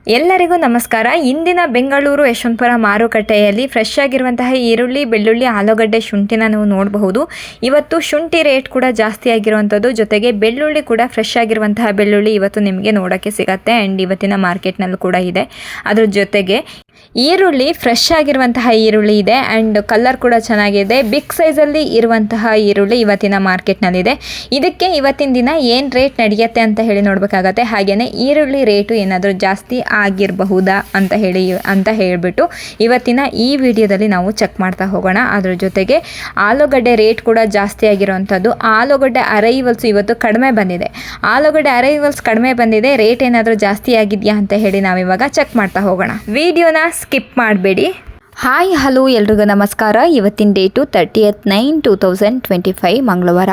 ಎಲ್ಲರಿಗೂ ನಮಸ್ಕಾರ. ಇಂದಿನ ಬೆಂಗಳೂರು ಯಶವಂತಪುರ ಮಾರುಕಟ್ಟೆಯಲ್ಲಿ ಫ್ರೆಶ್ ಆಗಿರುವಂತಹ ಈರುಳ್ಳಿ, ಬೆಳ್ಳುಳ್ಳಿ, ಆಲೂಗಡ್ಡೆ, ಶುಂಠಿನ ನೀವು ನೋಡಬಹುದು. ಇವತ್ತು ಶುಂಠಿ ರೇಟ್ ಕೂಡ ಜಾಸ್ತಿ ಆಗಿರುವಂಥದ್ದು, ಜೊತೆಗೆ ಬೆಳ್ಳುಳ್ಳಿ ಕೂಡ ಫ್ರೆಶ್ ಆಗಿರುವಂತಹ ಬೆಳ್ಳುಳ್ಳಿ ಇವತ್ತು ನಿಮಗೆ ನೋಡೋಕ್ಕೆ ಸಿಗತ್ತೆ. ಆ್ಯಂಡ್ ಇವತ್ತಿನ ಮಾರ್ಕೆಟ್ನಲ್ಲೂ ಕೂಡ ಇದೆ. ಅದ್ರ ಜೊತೆಗೆ ಈರುಳ್ಳಿ ಫ್ರೆಶ್ ಆಗಿರುವಂತಹ ಈರುಳ್ಳಿ ಇದೆ ಆ್ಯಂಡ್ ಕಲರ್ ಕೂಡ ಚೆನ್ನಾಗಿದೆ. ಬಿಗ್ ಸೈಜಲ್ಲಿ ಇರುವಂತಹ ಈರುಳ್ಳಿ ಇವತ್ತಿನ ಮಾರ್ಕೆಟ್ನಲ್ಲಿದೆ. ಇದಕ್ಕೆ ಇವತ್ತಿನ ದಿನ ಏನು ರೇಟ್ ನಡೆಯುತ್ತೆ ಅಂತ ಹೇಳಿ ನೋಡಬೇಕಾಗತ್ತೆ. ಹಾಗೆಯೇ ಈರುಳ್ಳಿ ರೇಟು ಏನಾದರೂ ಜಾಸ್ತಿ ಆಗಿರಬಹುದಾ ಅಂತ ಹೇಳಿಬಿಟ್ಟು ಇವತ್ತಿನ ಈ ವಿಡಿಯೋದಲ್ಲಿ ನಾವು ಚೆಕ್ ಮಾಡ್ತಾ ಹೋಗೋಣ. ಅದ್ರ ಜೊತೆಗೆ ಆಲೂಗಡ್ಡೆ ರೇಟ್ ಕೂಡ ಜಾಸ್ತಿ ಆಗಿರುವಂಥದ್ದು. ಆಲೂಗಡ್ಡೆ ಅರೈವಲ್ಸ್ ಇವತ್ತು ಕಡಿಮೆ ಬಂದಿದೆ. ಆಲೂಗಡ್ಡೆ ಅರೈವಲ್ಸ್ ಕಡಿಮೆ ಬಂದಿದೆ. ರೇಟ್ ಏನಾದರೂ ಜಾಸ್ತಿ ಆಗಿದೆಯಾ ಅಂತ ಹೇಳಿ ನಾವಿವಾಗ ಚೆಕ್ ಮಾಡ್ತಾ ಹೋಗೋಣ. ವಿಡಿಯೋನ ಸ್ಕಿಪ್ ಮಾಡಬೇಡಿ. ಹಾಯ್ ಹಲೋ ಎಲ್ರಿಗೂ ನಮಸ್ಕಾರ. ಇವತ್ತಿನ ಡೇಟು 30/9/2025 ಮಂಗಳವಾರ.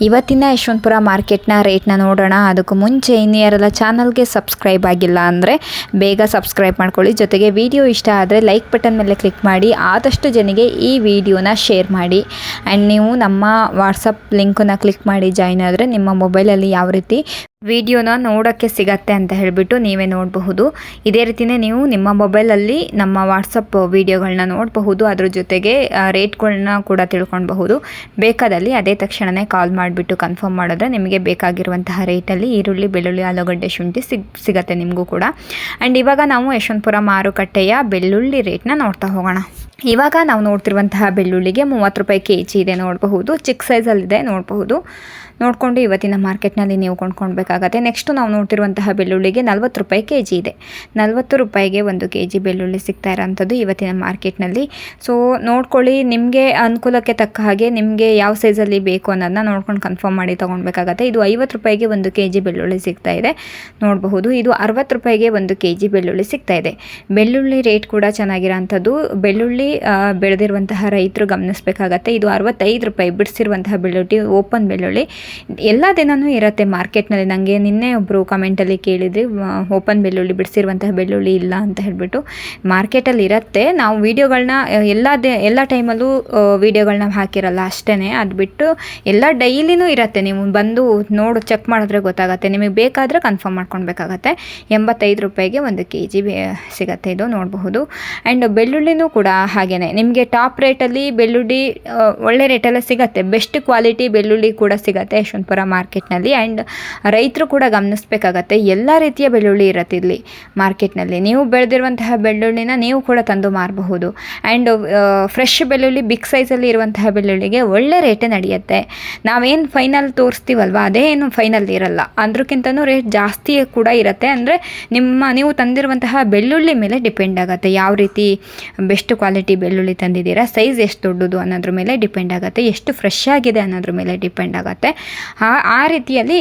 ಇವತ್ತಿನ ಯಶವಂತಪುರ ಮಾರ್ಕೆಟ್ನ ರೇಟ್ನ ನೋಡೋಣ. ಅದಕ್ಕೂ ಮುಂಚೆ ಇನ್ನು ಯಾರೆಲ್ಲ ಚಾನಲ್ಗೆ ಸಬ್ಸ್ಕ್ರೈಬ್ ಆಗಿಲ್ಲ ಅಂದರೆ ಬೇಗ ಸಬ್ಸ್ಕ್ರೈಬ್ ಮಾಡ್ಕೊಳ್ಳಿ. ಜೊತೆಗೆ ವಿಡಿಯೋ ಇಷ್ಟ ಆದರೆ ಲೈಕ್ ಬಟನ್ ಮೇಲೆ ಕ್ಲಿಕ್ ಮಾಡಿ ಆದಷ್ಟು ಜನರಿಗೆ ಈ ವಿಡಿಯೋನ ಶೇರ್ ಮಾಡಿ. ಆ್ಯಂಡ್ ನೀವು ನಮ್ಮ ವಾಟ್ಸಪ್ ಲಿಂಕನ್ನು ಕ್ಲಿಕ್ ಮಾಡಿ ಜಾಯ್ನ್ ಆದರೆ ನಿಮ್ಮ ಮೊಬೈಲಲ್ಲಿ ಯಾವ ರೀತಿ ವಿಡಿಯೋನ ನೋಡೋಕ್ಕೆ ಸಿಗತ್ತೆ ಅಂತ ಹೇಳಿಬಿಟ್ಟು ನೀವೇ ನೋಡಬಹುದು. ಇದೇ ರೀತಿಯೇ ನೀವು ನಿಮ್ಮ ಮೊಬೈಲಲ್ಲಿ ನಮ್ಮ ವಾಟ್ಸಪ್ ವಿಡಿಯೋಗಳನ್ನ ನೋಡಬಹುದು. ಅದ್ರ ಜೊತೆಗೆ ರೇಟ್ಗಳನ್ನ ಕೂಡ ತಿಳ್ಕೊಳ್ಬಹುದು. ಬೇಕಾದಲ್ಲಿ ಅದೇ ತಕ್ಷಣವೇ ಕಾಲ್ ಮಾಡಿಬಿಟ್ಟು ಕನ್ಫರ್ಮ್ ಮಾಡಿದ್ರೆ ನಿಮಗೆ ಬೇಕಾಗಿರುವಂತಹ ರೇಟಲ್ಲಿ ಈರುಳ್ಳಿ, ಬೆಳ್ಳುಳ್ಳಿ, ಆಲೂಗಡ್ಡೆ, ಶುಂಠಿ ಸಿಗತ್ತೆ ನಿಮಗೂ ಕೂಡ. ಆ್ಯಂಡ್ ಇವಾಗ ನಾವು ಯಶವಂತಪುರ ಮಾರುಕಟ್ಟೆಯ ಬೆಳ್ಳುಳ್ಳಿ ರೇಟ್ನ ನೋಡ್ತಾ ಹೋಗೋಣ. ಇವಾಗ ನಾವು ನೋಡ್ತಿರುವಂತಹ ಬೆಳ್ಳುಳ್ಳಿಗೆ 30 ರೂಪಾಯಿ kg ಇದೆ ನೋಡಬಹುದು. ಚಿಕ್ಕ ಸೈಜಲ್ಲಿದೆ ನೋಡಬಹುದು. ನೋಡಿಕೊಂಡು ಇವತ್ತಿನ ಮಾರ್ಕೆಟ್ನಲ್ಲಿ ನೀವು ಕೊಂಡ್ಕೊಳ್ಬೇಕಾಗತ್ತೆ. ನೆಕ್ಸ್ಟು ನಾವು ನೋಡ್ತಿರುವಂತಹ ಬೆಳ್ಳುಳ್ಳಿಗೆ 40 ರೂಪಾಯಿ kg ಇದೆ. 40 ರೂಪಾಯಿಗೆ 1 kg ಬೆಳ್ಳುಳ್ಳಿ ಸಿಗ್ತಾ ಇರೋಂಥದ್ದು ಇವತ್ತಿನ ಮಾರ್ಕೆಟ್ನಲ್ಲಿ. ಸೊ ನೋಡ್ಕೊಳ್ಳಿ, ನಿಮಗೆ ಅನುಕೂಲಕ್ಕೆ ತಕ್ಕ ಹಾಗೆ ನಿಮಗೆ ಯಾವ ಸೈಜಲ್ಲಿ ಬೇಕು ಅನ್ನೋದನ್ನ ನೋಡ್ಕೊಂಡು ಕನ್ಫರ್ಮ್ ಮಾಡಿ ತೊಗೊಳ್ಬೇಕಾಗತ್ತೆ. ಇದು 50 ರೂಪಾಯಿಗೆ 1 kg ಬೆಳ್ಳುಳ್ಳಿ ಸಿಗ್ತಾ ಇದೆ ನೋಡಬಹುದು. ಇದು 60 ರೂಪಾಯಿಗೆ 1 kg ಬೆಳ್ಳುಳ್ಳಿ ಸಿಗ್ತಾ ಇದೆ. ಬೆಳ್ಳುಳ್ಳಿ ರೇಟ್ ಕೂಡ ಚೆನ್ನಾಗಿರೋಂಥದ್ದು. ಬೆಳ್ಳುಳ್ಳಿ ಬೆಳೆದಿರುವಂತಹ ರೈತರು ಗಮನಿಸಬೇಕಾಗತ್ತೆ. ಇದು 65 ರೂಪಾಯಿ ಬಿಡಿಸಿರುವಂತಹ ಬೆಳ್ಳುಳ್ಳಿ, ಓಪನ್ ಬೆಳ್ಳುಳ್ಳಿ. ಎಲ್ಲ ದಿನವೂ ಇರುತ್ತೆ ಮಾರ್ಕೆಟ್ನಲ್ಲಿ. ನನಗೆ ನಿನ್ನೆ ಒಬ್ಬರು ಕಮೆಂಟಲ್ಲಿ ಕೇಳಿದ್ರಿ, ಓಪನ್ ಬೆಳ್ಳುಳ್ಳಿ ಬಿಡಿಸಿರುವಂತಹ ಬೆಳ್ಳುಳ್ಳಿ ಇಲ್ಲ ಅಂತ ಹೇಳಿಬಿಟ್ಟು. ಮಾರ್ಕೆಟಲ್ಲಿ ಇರುತ್ತೆ. ನಾವು ವೀಡಿಯೋಗಳನ್ನ ಎಲ್ಲ ಟೈಮಲ್ಲೂ ವೀಡಿಯೋಗಳನ್ನ ಹಾಕಿರಲ್ಲ ಅಷ್ಟೇ. ಅದು ಬಿಟ್ಟು ಎಲ್ಲ ಡೈಲಿನೂ ಇರುತ್ತೆ. ನೀವು ಬಂದು ಚೆಕ್ ಮಾಡಿದ್ರೆ ಗೊತ್ತಾಗುತ್ತೆ. ನಿಮಗೆ ಬೇಕಾದರೆ ಕನ್ಫರ್ಮ್ ಮಾಡ್ಕೊಳ್ಬೇಕಾಗತ್ತೆ. 85 ರೂಪಾಯಿಗೆ 1 kg ಸಿಗುತ್ತೆ ಇದು ನೋಡಬಹುದು. ಆ್ಯಂಡ್ ಬೆಳ್ಳುಳ್ಳಿನೂ ಕೂಡ ಹಾಗೆಯೇ ನಿಮಗೆ ಟಾಪ್ ರೇಟಲ್ಲಿ ಬೆಳ್ಳುಳ್ಳಿ ಒಳ್ಳೆ ರೇಟಲ್ಲೇ ಸಿಗುತ್ತೆ. ಬೆಸ್ಟ್ ಕ್ವಾಲಿಟಿ ಬೆಳ್ಳುಳ್ಳಿ ಕೂಡ ಸಿಗುತ್ತೆ ಯಶವಂತಪುರ ಮಾರ್ಕೆಟ್ನಲ್ಲಿ. ಆ್ಯಂಡ್ ರೈತರು ಕೂಡ ಗಮನಿಸಬೇಕಾಗತ್ತೆ. ಎಲ್ಲ ರೀತಿಯ ಬೆಳ್ಳುಳ್ಳಿ ಇರುತ್ತೆ ಇಲ್ಲಿ ಮಾರ್ಕೆಟ್ನಲ್ಲಿ. ನೀವು ಬೆಳೆದಿರುವಂತಹ ಬೆಳ್ಳುಳ್ಳಿನ ನೀವು ಕೂಡ ತಂದು ಮಾರಬಹುದು. ಆ್ಯಂಡ್ ಫ್ರೆಶ್ ಬೆಳ್ಳುಳ್ಳಿ, ಬಿಗ್ ಸೈಜಲ್ಲಿ ಇರುವಂತಹ ಬೆಳ್ಳುಳ್ಳಿಗೆ ಒಳ್ಳೆ ರೇಟೇ ನಡೆಯುತ್ತೆ. ನಾವೇನು ಫೈನಲ್ ತೋರಿಸ್ತೀವಲ್ವ ಅದೇ ಏನು ಫೈನಲ್ ಇರಲ್ಲ, ಅಂದ್ರಕ್ಕಿಂತನೂ ರೇಟ್ ಜಾಸ್ತಿ ಕೂಡ ಇರುತ್ತೆ. ಅಂದರೆ ನೀವು ತಂದಿರುವಂತಹ ಬೆಳ್ಳುಳ್ಳಿ ಮೇಲೆ ಡಿಪೆಂಡ್ ಆಗುತ್ತೆ. ಯಾವ ರೀತಿ ಬೆಸ್ಟ್ ಕ್ವಾಲಿಟಿ ಬೆಳ್ಳುಳ್ಳಿ ತಂದಿದ್ದೀರಾ, ಸೈಜ್ ಎಷ್ಟು ದೊಡ್ಡದು ಅನ್ನೋದ್ರ ಮೇಲೆ ಡಿಪೆಂಡ್ ಆಗುತ್ತೆ, ಎಷ್ಟು ಫ್ರೆಶ್ ಆಗಿದೆ ಅನ್ನೋದ್ರ ಮೇಲೆ ಡಿಪೆಂಡ್ ಆಗುತ್ತೆ. ಆ ರೀತಿಯಲ್ಲಿ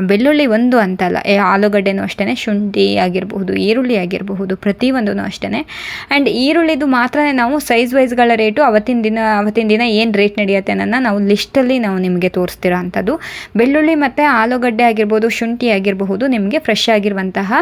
ಬೆಳ್ಳುಳ್ಳಿ ಒಂದು ಅಂತಲ್ಲ, ಆಲೂಗಡ್ಡೆನೂ ಅಷ್ಟೇ, ಶುಂಠಿ ಆಗಿರಬಹುದು, ಈರುಳ್ಳಿ ಆಗಿರಬಹುದು, ಪ್ರತಿಯೊಂದೂ ಅಷ್ಟೇ. ಆ್ಯಂಡ್ ಈರುಳ್ಳಿದು ಮಾತ್ರ ನಾವು ಸೈಜ್ ವೈಸ್ಗಳ ರೇಟು ಅವತ್ತಿನ ದಿನ ಏನು ರೇಟ್ ನಡೆಯುತ್ತೆ ಅನ್ನೋದನ್ನ ನಾವು ಲಿಸ್ಟಲ್ಲಿ ನಾವು ನಿಮಗೆ ತೋರಿಸ್ತಿರೋ ಅಂಥದ್ದು. ಬೆಳ್ಳುಳ್ಳಿ ಮತ್ತು ಆಲೂಗಡ್ಡೆ ಆಗಿರ್ಬೋದು, ಶುಂಠಿ ಆಗಿರಬಹುದು, ನಿಮಗೆ ಫ್ರೆಶ್ ಆಗಿರುವಂತಹ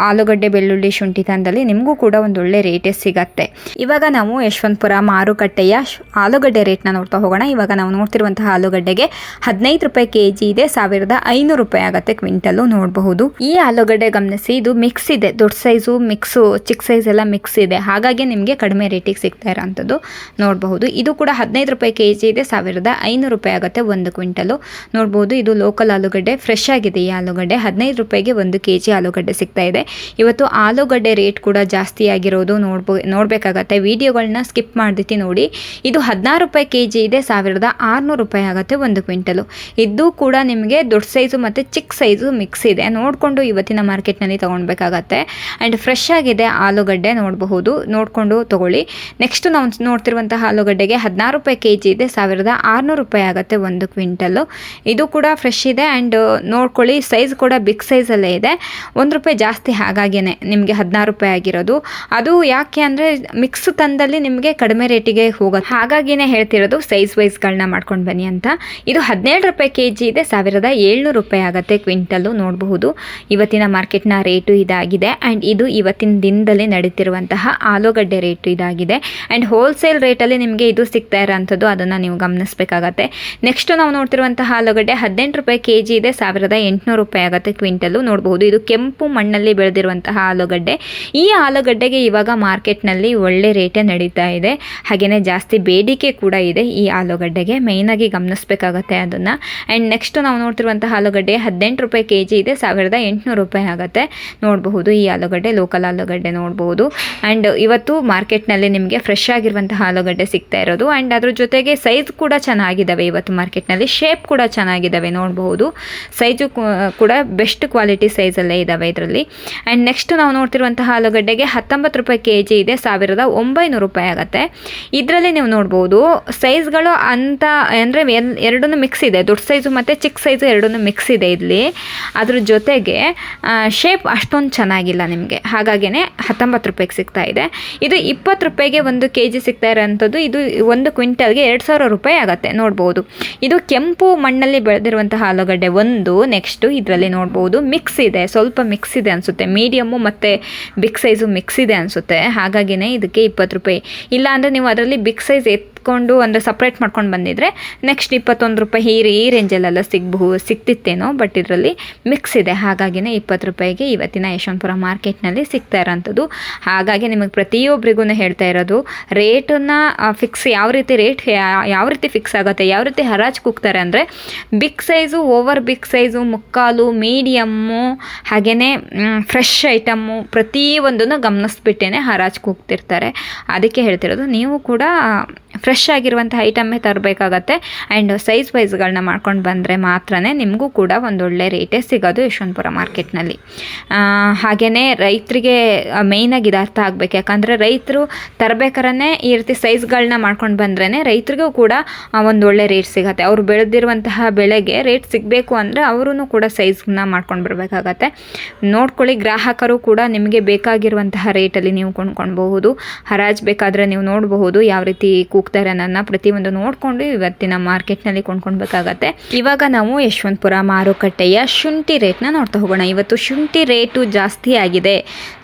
ಆಲೂಗಡ್ಡೆ, ಬೆಳ್ಳುಳ್ಳಿ, ಶುಂಠಿ ತಂದಲ್ಲಿ ನಿಮಗೂ ಕೂಡ ಒಂದು ಒಳ್ಳೆ ರೇಟೇ ಸಿಗತ್ತೆ. ಇವಾಗ ನಾವು ಯಶವಂತಪುರ ಮಾರುಕಟ್ಟೆಯ ಆಲೂಗಡ್ಡೆ ರೇಟ್ನ ನೋಡ್ತಾ ಹೋಗೋಣ. ಇವಾಗ ನಾವು ನೋಡ್ತಿರುವಂತಹ ಆಲೂಗಡ್ಡೆಗೆ 15 ರೂಪಾಯಿ kg ಇದೆ. 1500 ರೂಪಾಯಿ ಆಗುತ್ತೆ ಕ್ವಿಂಟಲ್ಲು ನೋಡಬಹುದು. ಈ ಆಲೂಗಡ್ಡೆ ಗಮನಿಸಿ, ಇದು ಮಿಕ್ಸ್ ಇದೆ. ದೊಡ್ಡ ಸೈಜು ಮಿಕ್ಸು, ಚಿಕ್ಕ ಸೈಜ್ ಎಲ್ಲ ಮಿಕ್ಸ್ ಇದೆ. ಹಾಗಾಗಿ ನಿಮಗೆ ಕಡಿಮೆ ರೇಟಿಗೆ ಸಿಗ್ತಾ ಇರೋಂಥದ್ದು ನೋಡಬಹುದು. ಇದು ಕೂಡ 15 ರೂಪಾಯಿ kg ಇದೆ. 1500 ರೂಪಾಯಿ ಆಗುತ್ತೆ 1 ಕ್ವಿಂಟಲು ನೋಡಬಹುದು. ಇದು ಲೋಕಲ್ ಆಲೂಗಡ್ಡೆ, ಫ್ರೆಶ್ ಆಗಿದೆ ಈ ಆಲೂಗಡ್ಡೆ. 15 ರೂಪಾಯಿಗೆ 1 kg ಆಲೂಗಡ್ಡೆ ಸಿಗ್ತಾ ಇದೆ. ಇವತ್ತು ಆಲೂಗಡ್ಡೆ ರೇಟ್ ಕೂಡ ಜಾಸ್ತಿ ಆಗಿರೋದು ನೋಡಬೇಕಾಗತ್ತೆ. ವಿಡಿಯೋಗಳನ್ನ ಸ್ಕಿಪ್ ಮಾಡ್ದಿಟ್ಟು ನೋಡಿ. ಇದು 16 ರೂಪಾಯಿ kg ಇದೆ. 1600 ರೂಪಾಯಿ ಆಗುತ್ತೆ 1 ಕ್ವಿಂಟಲು. ಇದು ಕೂಡ ನಿಮಗೆ ದೊಡ್ಡ ಸೈಜು ಮತ್ತು ಚಿಕ್ಕ ಸೈಜು ಮಿಕ್ಸ್ ಇದೆ. ನೋಡಿಕೊಂಡು ಇವತ್ತಿನ ಮಾರ್ಕೆಟ್ನಲ್ಲಿ ತೊಗೊಳ್ಬೇಕಾಗತ್ತೆ. ಆ್ಯಂಡ್ ಫ್ರೆಶ್ ಆಗಿದೆ ಆಲೂಗಡ್ಡೆ ನೋಡಬಹುದು, ನೋಡಿಕೊಂಡು ತೊಗೊಳ್ಳಿ. ನೆಕ್ಸ್ಟ್ ನಾವು ನೋಡ್ತಿರುವಂತಹ ಆಲೂಗಡ್ಡೆಗೆ 16 ರೂಪಾಯಿ kg ಇದೆ. 1600 ರೂಪಾಯಿ ಆಗುತ್ತೆ 1 ಕ್ವಿಂಟಲ್ಲು. ಇದು ಕೂಡ ಫ್ರೆಶ್ ಇದೆ. ಆ್ಯಂಡ್ ನೋಡ್ಕೊಳ್ಳಿ, ಸೈಜ್ ಕೂಡ ಬಿಗ್ ಸೈಜಲ್ಲೇ ಇದೆ. 1 ರೂಪಾಯಿ ಜಾಸ್ತಿ, ಹಾಗಾಗಿಯೇ ನಿಮಗೆ 16 ರೂಪಾಯಿ ಆಗಿರೋದು. ಅದು ಯಾಕೆ ಅಂದರೆ ಮಿಕ್ಸ್ ತಂದಲ್ಲಿ ನಿಮಗೆ ಕಡಿಮೆ ರೇಟಿಗೆ ಹೋಗುತ್ತೆ. ಹಾಗಾಗಿನೇ ಹೇಳ್ತಿರೋದು ಸೈಜ್ ವೈಸ್ಗಳನ್ನ ಮಾಡ್ಕೊಂಡು ಬನ್ನಿ ಅಂತ. ಇದು 17 ರೂಪಾಯಿ ಕೆ ಜಿ ಇದೆ, 1700 ರೂಪಾಯಿ ಆಗುತ್ತೆ ಕ್ವಿಂಟಲ್ಲು. ನೋಡಬಹುದು ಇವತ್ತಿನ ಮಾರ್ಕೆಟ್ನ ರೇಟು ಇದಾಗಿದೆ. ಆ್ಯಂಡ್ ಇದು ಇವತ್ತಿನ ದಿನದಲ್ಲಿ ನಡೀತಿರುವಂತಹ ಆಲೂಗಡ್ಡೆ ರೇಟು ಇದಾಗಿದೆ. ಆ್ಯಂಡ್ ಹೋಲ್ಸೇಲ್ ರೇಟಲ್ಲಿ ನಿಮಗೆ ಇದು ಸಿಗ್ತಾ ಇರೋಂಥದ್ದು, ಅದನ್ನು ನೀವು ಗಮನಿಸಬೇಕಾಗತ್ತೆ. ನೆಕ್ಸ್ಟ್ ನಾವು ನೋಡ್ತಿರುವಂತಹ ಆಲೂಗಡ್ಡೆ 18 ರೂಪಾಯಿ ಕೆ ಜಿ ಇದೆ, 1800 ರೂಪಾಯಿ ಆಗುತ್ತೆ ಕ್ವಿಂಟಲ್ಲು. ನೋಡಬಹುದು ಇದು ಕೆಂಪು ಮಣ್ಣಲ್ಲಿ ಬೆಳೆದಿರುವಂತಹ ಆಲೂಗಡ್ಡೆ. ಈ ಆಲೂಗಡ್ಡೆಗೆ ಇವಾಗ ಮಾರ್ಕೆಟ್ನಲ್ಲಿ ಒಳ್ಳೆ ರೇಟೇ ನಡೀತಾ ಇದೆ. ಹಾಗೆಯೇ ಜಾಸ್ತಿ ಬೇಡಿಕೆ ಕೂಡ ಇದೆ ಈ ಆಲೂಗಡ್ಡೆಗೆ, ಮೇಯ್ನಾಗಿ ಗಮನಿಸಬೇಕಾಗತ್ತೆ ಅದನ್ನು. ಆ್ಯಂಡ್ ನೆಕ್ಸ್ಟ್ ನಾವು ನೋಡ್ತಿರುವಂತಹ ಆಲೂಗಡ್ಡೆ 18 ರೂಪಾಯಿ ಕೆ ಜಿ ಇದೆ, 1800 ರೂಪಾಯಿ ಆಗುತ್ತೆ. ನೋಡಬಹುದು ಈ ಆಲೂಗಡ್ಡೆ ಲೋಕಲ್ ಆಲೂಗಡ್ಡೆ ನೋಡಬಹುದು. ಆ್ಯಂಡ್ ಇವತ್ತು ಮಾರ್ಕೆಟ್ನಲ್ಲಿ ನಿಮಗೆ ಫ್ರೆಶ್ ಆಗಿರುವಂತಹ ಆಲೂಗಡ್ಡೆ ಸಿಗ್ತಾ ಇರೋದು. ಆ್ಯಂಡ್ ಅದ್ರ ಜೊತೆಗೆ ಸೈಜ್ ಕೂಡ ಚೆನ್ನಾಗಿದ್ದಾವೆ ಇವತ್ತು ಮಾರ್ಕೆಟ್ನಲ್ಲಿ, ಶೇಪ್ ಕೂಡ ಚೆನ್ನಾಗಿದ್ದಾವೆ. ನೋಡಬಹುದು ಸೈಜು ಕೂಡ ಬೆಸ್ಟ್ ಕ್ವಾಲಿಟಿ ಸೈಜಲ್ಲೇ ಇದ್ದಾವೆ ಇದರಲ್ಲಿ. ಆ್ಯಂಡ್ ನೆಕ್ಸ್ಟ್ ನಾವು ನೋಡ್ತಿರುವಂತಹ ಆಲೂಗಡ್ಡೆಗೆ 19 ರೂಪಾಯಿ ಕೆ ಜಿ ಇದೆ, 1900 ರೂಪಾಯಿ ಆಗುತ್ತೆ. ಇದರಲ್ಲಿ ನೀವು ನೋಡ್ಬೋದು ಸೈಜ್ಗಳು ಅಂತ ಅಂದರೆ ಎರಡೂ ಮಿಕ್ಸ್ ಇದೆ, ದೊಡ್ಡ ಸೈಜು ಮತ್ತು ಚಿಕ್ಕ ಸೈಜು ಎರಡೂ ಮಿಕ್ಸ್ ಇದೆ ಇಲ್ಲಿ. ಅದ್ರ ಜೊತೆಗೆ ಶೇಪ್ ಅಷ್ಟೊಂದು ಚೆನ್ನಾಗಿಲ್ಲ ನಿಮಗೆ, ಹಾಗಾಗಿನೇ 19 ರೂಪಾಯಿಗೆ ಸಿಗ್ತಾ ಇದೆ. ಇದು 20 ರೂಪಾಯಿಗೆ 1 ಕೆ ಜಿ ಸಿಗ್ತಾ ಇರೋಂಥದ್ದು. ಇದು 1 ಕ್ವಿಂಟಲ್ಗೆ 2000 ರೂಪಾಯಿ ಆಗುತ್ತೆ. ನೋಡ್ಬೋದು ಇದು ಕೆಂಪು ಮಣ್ಣಲ್ಲಿ ಬೆಳೆದಿರುವಂತಹ ಆಲೂಗಡ್ಡೆ ಒಂದು. ನೆಕ್ಸ್ಟು ಇದರಲ್ಲಿ ನೋಡ್ಬೋದು ಮಿಕ್ಸ್ ಇದೆ, ಸ್ವಲ್ಪ ಮಿಕ್ಸ್ ಇದೆ ಅನಿಸುತ್ತೆ, ಮೀಡಿಯಮ್ಮು ಮತ್ತು ಬಿಗ್ ಸೈಜು ಮಿಕ್ಸ್ ಇದೆ ಅನಿಸುತ್ತೆ, ಹಾಗಾಗಿನೇ ಇದಕ್ಕೆ 20 ರೂಪಾಯಿ. ಇಲ್ಲ ಅಂದರೆ ನೀವು ಅದರಲ್ಲಿ ಬಿಗ್ ಸೈಜ್ ಎತ್ಕೊಂಡು ಅಂದರೆ ಸಪ್ರೇಟ್ ಮಾಡ್ಕೊಂಡು ಬಂದಿದ್ರೆ ನೆಕ್ಸ್ಟ್ 21 ರೂಪಾಯಿ ಈ ರೇಂಜಲ್ಲೆಲ್ಲ ಸಿಗ್ತಿತ್ತೇನೋ. ಬಟ್ ಇದರಲ್ಲಿ ಮಿಕ್ಸ್ ಇದೆ, ಹಾಗಾಗಿನೇ 20 ರೂಪಾಯಿಗೆ ಇವತ್ತಿನ ಯಶವಂತಪುರ ಮಾರ್ಕೆಟ್ನಲ್ಲಿ ಸಿಗ್ತಾ ಇರೋಂಥದ್ದು. ಹಾಗಾಗಿ ನಿಮಗೆ ಪ್ರತಿಯೊಬ್ಬರಿಗೂ ಹೇಳ್ತಾ ಇರೋದು, ರೇಟನ್ನು ಫಿಕ್ಸ್ ಯಾವ ರೀತಿ ಫಿಕ್ಸ್ ಆಗುತ್ತೆ, ಯಾವ ರೀತಿ ಹರಾಜು ಕೂಗ್ತಾರೆ ಅಂದರೆ big size, over big size, ಮುಕ್ಕಾಲು, ಮೀಡಿಯಮ್ಮು, ಹಾಗೆಯೇ ಫ್ರೆಶ್ ಐಟಮ್ಮು ಪ್ರತಿಯೊಂದನ್ನು ಗಮನಿಸ್ಬಿಟ್ಟೇ ಹರಾಜು ಕೂಗ್ತಿರ್ತಾರೆ. ಅದಕ್ಕೆ ಹೇಳ್ತಿರೋದು ನೀವು ಕೂಡ ಫ್ರೆಶ್ ಆಗಿರುವಂಥ ಐಟಮ್ಮೇ ತರಬೇಕಾಗತ್ತೆ. ಆ್ಯಂಡ್ ಸೈಜ್ ವೈಸ್ಗಳನ್ನ ಮಾಡ್ಕೊಂಡು ಬಂದರೆ ಮಾತ್ರ ನಿಮಗೂ ಕೂಡ ಒಂದೊಳ್ಳೆ ರೇಟೇ ಸಿಗೋದು ಯಶವಂತಪುರ ಮಾರ್ಕೆಟ್ನಲ್ಲಿ. ಹಾಗೆಯೇ ರೈತರಿಗೆ ಮೇಯ್ನಾಗಿ ಇದು ಅರ್ಥ ಆಗಬೇಕು, ಯಾಕಂದರೆ ರೈತರು ತರಬೇಕಾದ್ರೆ ಈ ರೀತಿ ಸೈಜ್ಗಳನ್ನ ಮಾಡ್ಕೊಂಡು ಬಂದ್ರೇ ರೈತರಿಗೂ ಕೂಡ ಒಂದೊಳ್ಳೆ ರೇಟ್ ಸಿಗುತ್ತೆ. ಅವರು ಬೆಳೆದಿರುವಂತಹ ಬೆಳೆಗೆ ರೇಟ್ ಸಿಗಬೇಕು ಅಂದರೆ ಅವರೂ ಕೂಡ ಸೈಜ್ನ ಮಾಡ್ಕೊಂಡು ಬರಬೇಕಾಗತ್ತೆ. ನೋಡ್ಕೊಳ್ಳಿ, ಗ್ರಾಹಕರು ಕೂಡ ನಿಮಗೆ ಬೇಕಾಗಿರುವಂತಹ ರೇಟಲ್ಲಿ ನೀವು ಕೊಂಡ್ಕೊಳ್ಬಹುದು. ಹರಾಜು ಬೇಕಾದರೆ ನೀವು ನೋಡಬಹುದು ಯಾವ ರೀತಿ ಕೂಗ್ತಾರೆ ನನ್ನ ಪ್ರತಿಯೊಂದು ನೋಡಿಕೊಂಡು ಇವತ್ತಿನ ಮಾರ್ಕೆಟ್ನಲ್ಲಿ ಕೊಂಡ್ಕೊಳ್ಬೇಕಾಗತ್ತೆ. ಇವಾಗ ನಾವು ಯಶವಂತಪುರ ಮಾರುಕಟ್ಟೆಯ ಶುಂಠಿ ರೇಟ್ನ ನೋಡ್ತಾ ಹೋಗೋಣ. ಇವತ್ತು ಶುಂಠಿ ರೇಟು ಜಾಸ್ತಿ ಆಗಿದೆ,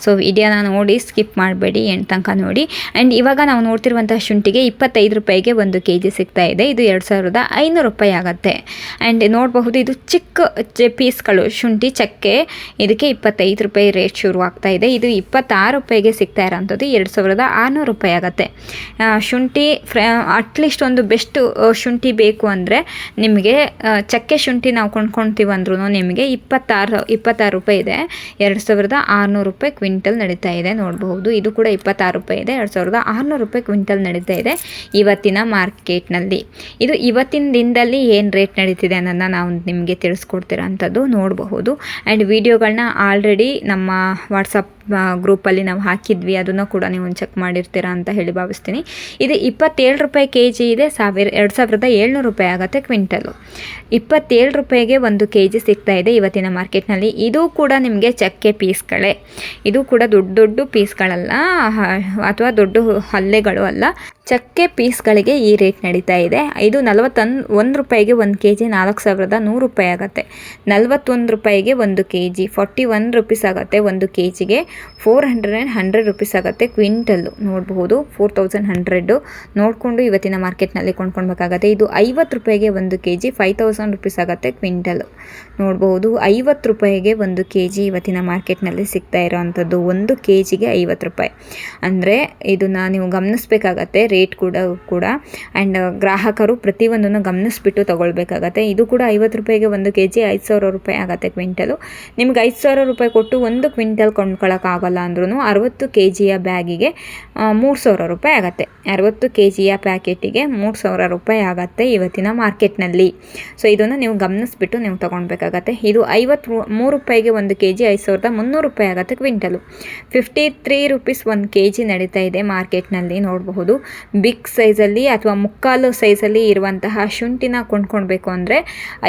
ಸೊ ವಿಡಿಯೋನ ನೋಡಿ ಸ್ಕಿಪ್ ಮಾಡಬೇಡಿ, ಎಂಟು ತನಕ ನೋಡಿ. ಆ್ಯಂಡ್ ಇವಾಗ ನಾವು ನೋಡ್ತಿರುವಂತಹ ಶುಂಠಿಗೆ 25 ರೂಪಾಯಿಗೆ 1 ಕೆ ಜಿ ಸಿಗ್ತಾ ಇದೆ. ಇದು 2500 ರೂಪಾಯಿ ಆಗುತ್ತೆ. ಆ್ಯಂಡ್ ನೋಡಬಹುದು ಇದು ಚಿಕ್ಕ ಪೀಸ್ಗಳು ಶುಂಠಿ ಚಕ್ಕೆ, ಇದಕ್ಕೆ 25 ರೂಪಾಯಿ ರೇಟ್ ಶುರು ಆಗ್ತಾ ಇದೆ. ಇದು 26 ರೂಪಾಯಿಗೆ ಸಿಗ್ತಾ ಇರೋಂಥದ್ದು 2600 ರೂಪಾಯಿ ಆಗುತ್ತೆ. ಶುಂಠಿ ಅಟ್ಲೀಸ್ಟ್ ಒಂದು ಬೆಸ್ಟ್ ಶುಂಠಿ ಬೇಕು ಅಂದರೆ ನಿಮಗೆ ಚಕ್ಕೆ ಶುಂಠಿ ನಾವು ಕೊಂಡ್ಕೊಳ್ತೀವಿ ಅಂದ್ರೂ ನಿಮಗೆ 26 ರೂಪಾಯಿ ಇದೆ, 2600 ರೂಪಾಯಿ ಕ್ವಿಂಟಲ್ ನಡೀತಾ ಇದೆ. ನೋಡಬಹುದು ಇದು ಕೂಡ 26 ರೂಪಾಯಿ ಇದೆ, 2600 ರೂಪಾಯಿ ಕ್ವಿಂಟಲ್ ನಡೀತಾ ಇದೆ ಇವತ್ತಿನ ಮಾರ್ಕೆಟ್ನಲ್ಲಿ. ಇದು ಇವತ್ತಿನ ದಿನದಲ್ಲಿ ಏನು ರೇಟ್ ನಡೀತಿದೆ ಅನ್ನೋದನ್ನ ನಾವು ನಿಮಗೆ ತಿಳಿಸ್ಕೊಡ್ತೀರ ಅಂಥದ್ದು ನೋಡಬಹುದು. ಆ್ಯಂಡ್ ವಿಡಿಯೋಗಳನ್ನ ಆಲ್ರೆಡಿ ನಮ್ಮ ವಾಟ್ಸಪ್ ಗ್ರೂಪಲ್ಲಿ ನಾವು ಹಾಕಿದ್ವಿ, ಅದನ್ನು ಕೂಡ ನೀವು ಚೆಕ್ ಮಾಡಿರ್ತೀರಾ ಅಂತ ಹೇಳಿ ಭಾವಿಸ್ತೀನಿ. ಇದು 27 ರೂಪಾಯಿ ಕೆ ಜಿ ಇದೆ, 2700 ರೂಪಾಯಿ ಆಗುತ್ತೆ ಕ್ವಿಂಟಲು. 27 ರೂಪಾಯಿಗೆ 1 ಕೆ ಜಿ ಸಿಗ್ತಾ ಇದೆ ಇವತ್ತಿನ ಮಾರ್ಕೆಟ್ನಲ್ಲಿ. ಇದು ಕೂಡ ನಿಮಗೆ ಚಕ್ಕೆ ಪೀಸ್ಗಳೇ, ಇದು ಕೂಡ ದೊಡ್ಡ ಪೀಸ್ಗಳಲ್ಲ ಅಥವಾ ದೊಡ್ಡ ಹಲ್ಲೆಗಳು ಅಲ್ಲ, ಚಕ್ಕೆ ಪೀಸ್ಗಳಿಗೆ ಈ ರೇಟ್ ನಡೀತಾ ಇದೆ. ಇದು 41 ರೂಪಾಯಿಗೆ 1 ಕೆ ಜಿ 4100 ರೂಪಾಯಿ ಆಗುತ್ತೆ. 41 ರೂಪಾಯಿಗೆ 1 ಕೆ ಜಿ 41 ರೂಪೀಸ್ ಆಗುತ್ತೆ 1 ಕೆ ಜಿಗೆ. 410 ರೂಪೀಸ್ ಆಗುತ್ತೆ ಕ್ವಿಂಟಲ್ಲು. ನೋಡಬಹುದು 4100 ನೋಡಿಕೊಂಡು ಇವತ್ತಿನ ಮಾರ್ಕೆಟ್ನಲ್ಲಿ ಕೊಂಡ್ಕೊಳ್ಬೇಕಾಗತ್ತೆ. ಇದು 50 ರೂಪಾಯಿಗೆ 1 ಕೆ ಜಿ 5000 ರೂಪೀಸ್ ಆಗುತ್ತೆ ಕ್ವಿಂಟಲ್ಲು. ನೋಡಬಹುದು 50 ರೂಪಾಯಿಗೆ 1 ಕೆ ಜಿ ಇವತ್ತಿನ ಮಾರ್ಕೆಟ್ನಲ್ಲಿ ಸಿಗ್ತಾ ಇರೋವಂಥದ್ದು. 1 ಕೆ ಜಿಗೆ 50 ರೂಪಾಯಿ ಅಂದರೆ ಇದನ್ನು ನೀವು ಗಮನಿಸಬೇಕಾಗತ್ತೆ ರೇಟ್ ಕೂಡ. ಆ್ಯಂಡ್ ಗ್ರಾಹಕರು ಪ್ರತಿಯೊಂದನ್ನು ಗಮನಿಸ್ಬಿಟ್ಟು ತೊಗೊಳ್ಬೇಕಾಗತ್ತೆ. ಇದು ಕೂಡ 50 ರೂಪಾಯಿಗೆ 1 ಕೆ ಜಿ 5000 ರೂಪಾಯಿ ಆಗುತ್ತೆ ಕ್ವಿಂಟಲು. ನಿಮ್ಗೆ 5000 ರೂಪಾಯಿ ಕೊಟ್ಟು 1 ಕ್ವಿಂಟಲ್ ಕೊಂಡ್ಕೊಳ್ಳೋಕ್ಕಾಗಲ್ಲ ಅಂದ್ರೂ 60 ಕೆ ಜಿಯ ಬ್ಯಾಗಿಗೆ 3000 ರೂಪಾಯಿ ಆಗುತ್ತೆ. 60 ಕೆ ಜಿಯ ಪ್ಯಾಕೆಟಿಗೆ 3000 ರೂಪಾಯಿ ಆಗುತ್ತೆ ಇವತ್ತಿನ ಮಾರ್ಕೆಟ್ನಲ್ಲಿ. ಸೊ ಇದನ್ನು ನೀವು ಗಮನಿಸ್ಬಿಟ್ಟು ನೀವು ತೊಗೊಳ್ಬೇಕಾಗತ್ತೆ. ಇದು 53 ರೂಪಾಯಿಗೆ 1 ಕೆ ಜಿ 5300 ರೂಪಾಯಿ ಆಗುತ್ತೆ ಕ್ವಿಂಟಲು. 53 ರೂಪೀಸ್ 1 ಕೆ ಜಿ ನಡೀತಾ ಇದೆ ಮಾರ್ಕೆಟ್ನಲ್ಲಿ. ನೋಡಬಹುದು ಬಿಗ್ ಸೈಜಲ್ಲಿ ಅಥವಾ ಮುಕ್ಕಾಲು ಸೈಜಲ್ಲಿ ಇರುವಂತಹ ಶುಂಠಿನ ಕೊಂಡ್ಕೊಳ್ಬೇಕು ಅಂದರೆ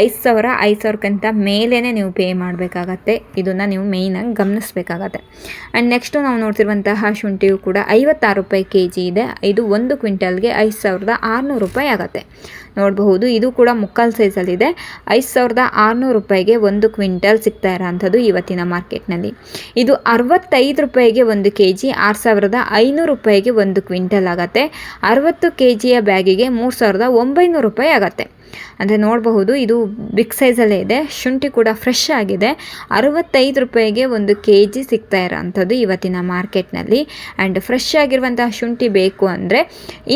5000ಕ್ಕಿಂತ ಮೇಲೇ ನೀವು ಪೇ ಮಾಡಬೇಕಾಗತ್ತೆ. ಇದನ್ನು ನೀವು ಮೇಯ್ನಾಗಿ ಗಮನಿಸಬೇಕಾಗತ್ತೆ. ಆ್ಯಂಡ್ ನೆಕ್ಸ್ಟು ನಾವು ನೋಡ್ತಿರುವಂತಹ ಶುಂಠಿಯು ಕೂಡ 56 ರೂಪಾಯಿ kg ಇದೆ. ಇದು 1 ಕ್ವಿಂಟಲ್ಗೆ 5600 ರೂಪಾಯಿ ಆಗುತ್ತೆ. ನೋಡಬಹುದು, ಇದು ಕೂಡ ಮುಕ್ಕಾಲು ಸೈಜಲ್ಲಿದೆ. 5600 ರೂಪಾಯಿಗೆ 1 ಕ್ವಿಂಟಲ್ ಸಿಗ್ತಾ ಇರೋಂಥದ್ದು ಇವತ್ತಿನ ಮಾರ್ಕೆಟ್ನಲ್ಲಿ. ಇದು 65 ರೂಪಾಯಿಗೆ 1 kg, 6500 ರೂಪಾಯಿಗೆ 1 ಕ್ವಿಂಟಲ್ ಆಗುತ್ತೆ. 60 kgಯ ಬ್ಯಾಗಿಗೆ 3900 ರೂಪಾಯಿ ಆಗುತ್ತೆ. ಅಂದರೆ ನೋಡಬಹುದು, ಇದು ಬಿಗ್ ಸೈಜಲ್ಲೇ ಇದೆ. ಶುಂಠಿ ಕೂಡ ಫ್ರೆಶ್ ಆಗಿದೆ. 65 ರೂಪಾಯಿಗೆ 1 kg ಸಿಗ್ತಾ ಇರೋಂಥದ್ದು ಇವತ್ತಿನ ಮಾರ್ಕೆಟ್ನಲ್ಲಿ. ಆ್ಯಂಡ್ ಫ್ರೆಶ್ ಆಗಿರುವಂತಹ ಶುಂಠಿ ಬೇಕು ಅಂದರೆ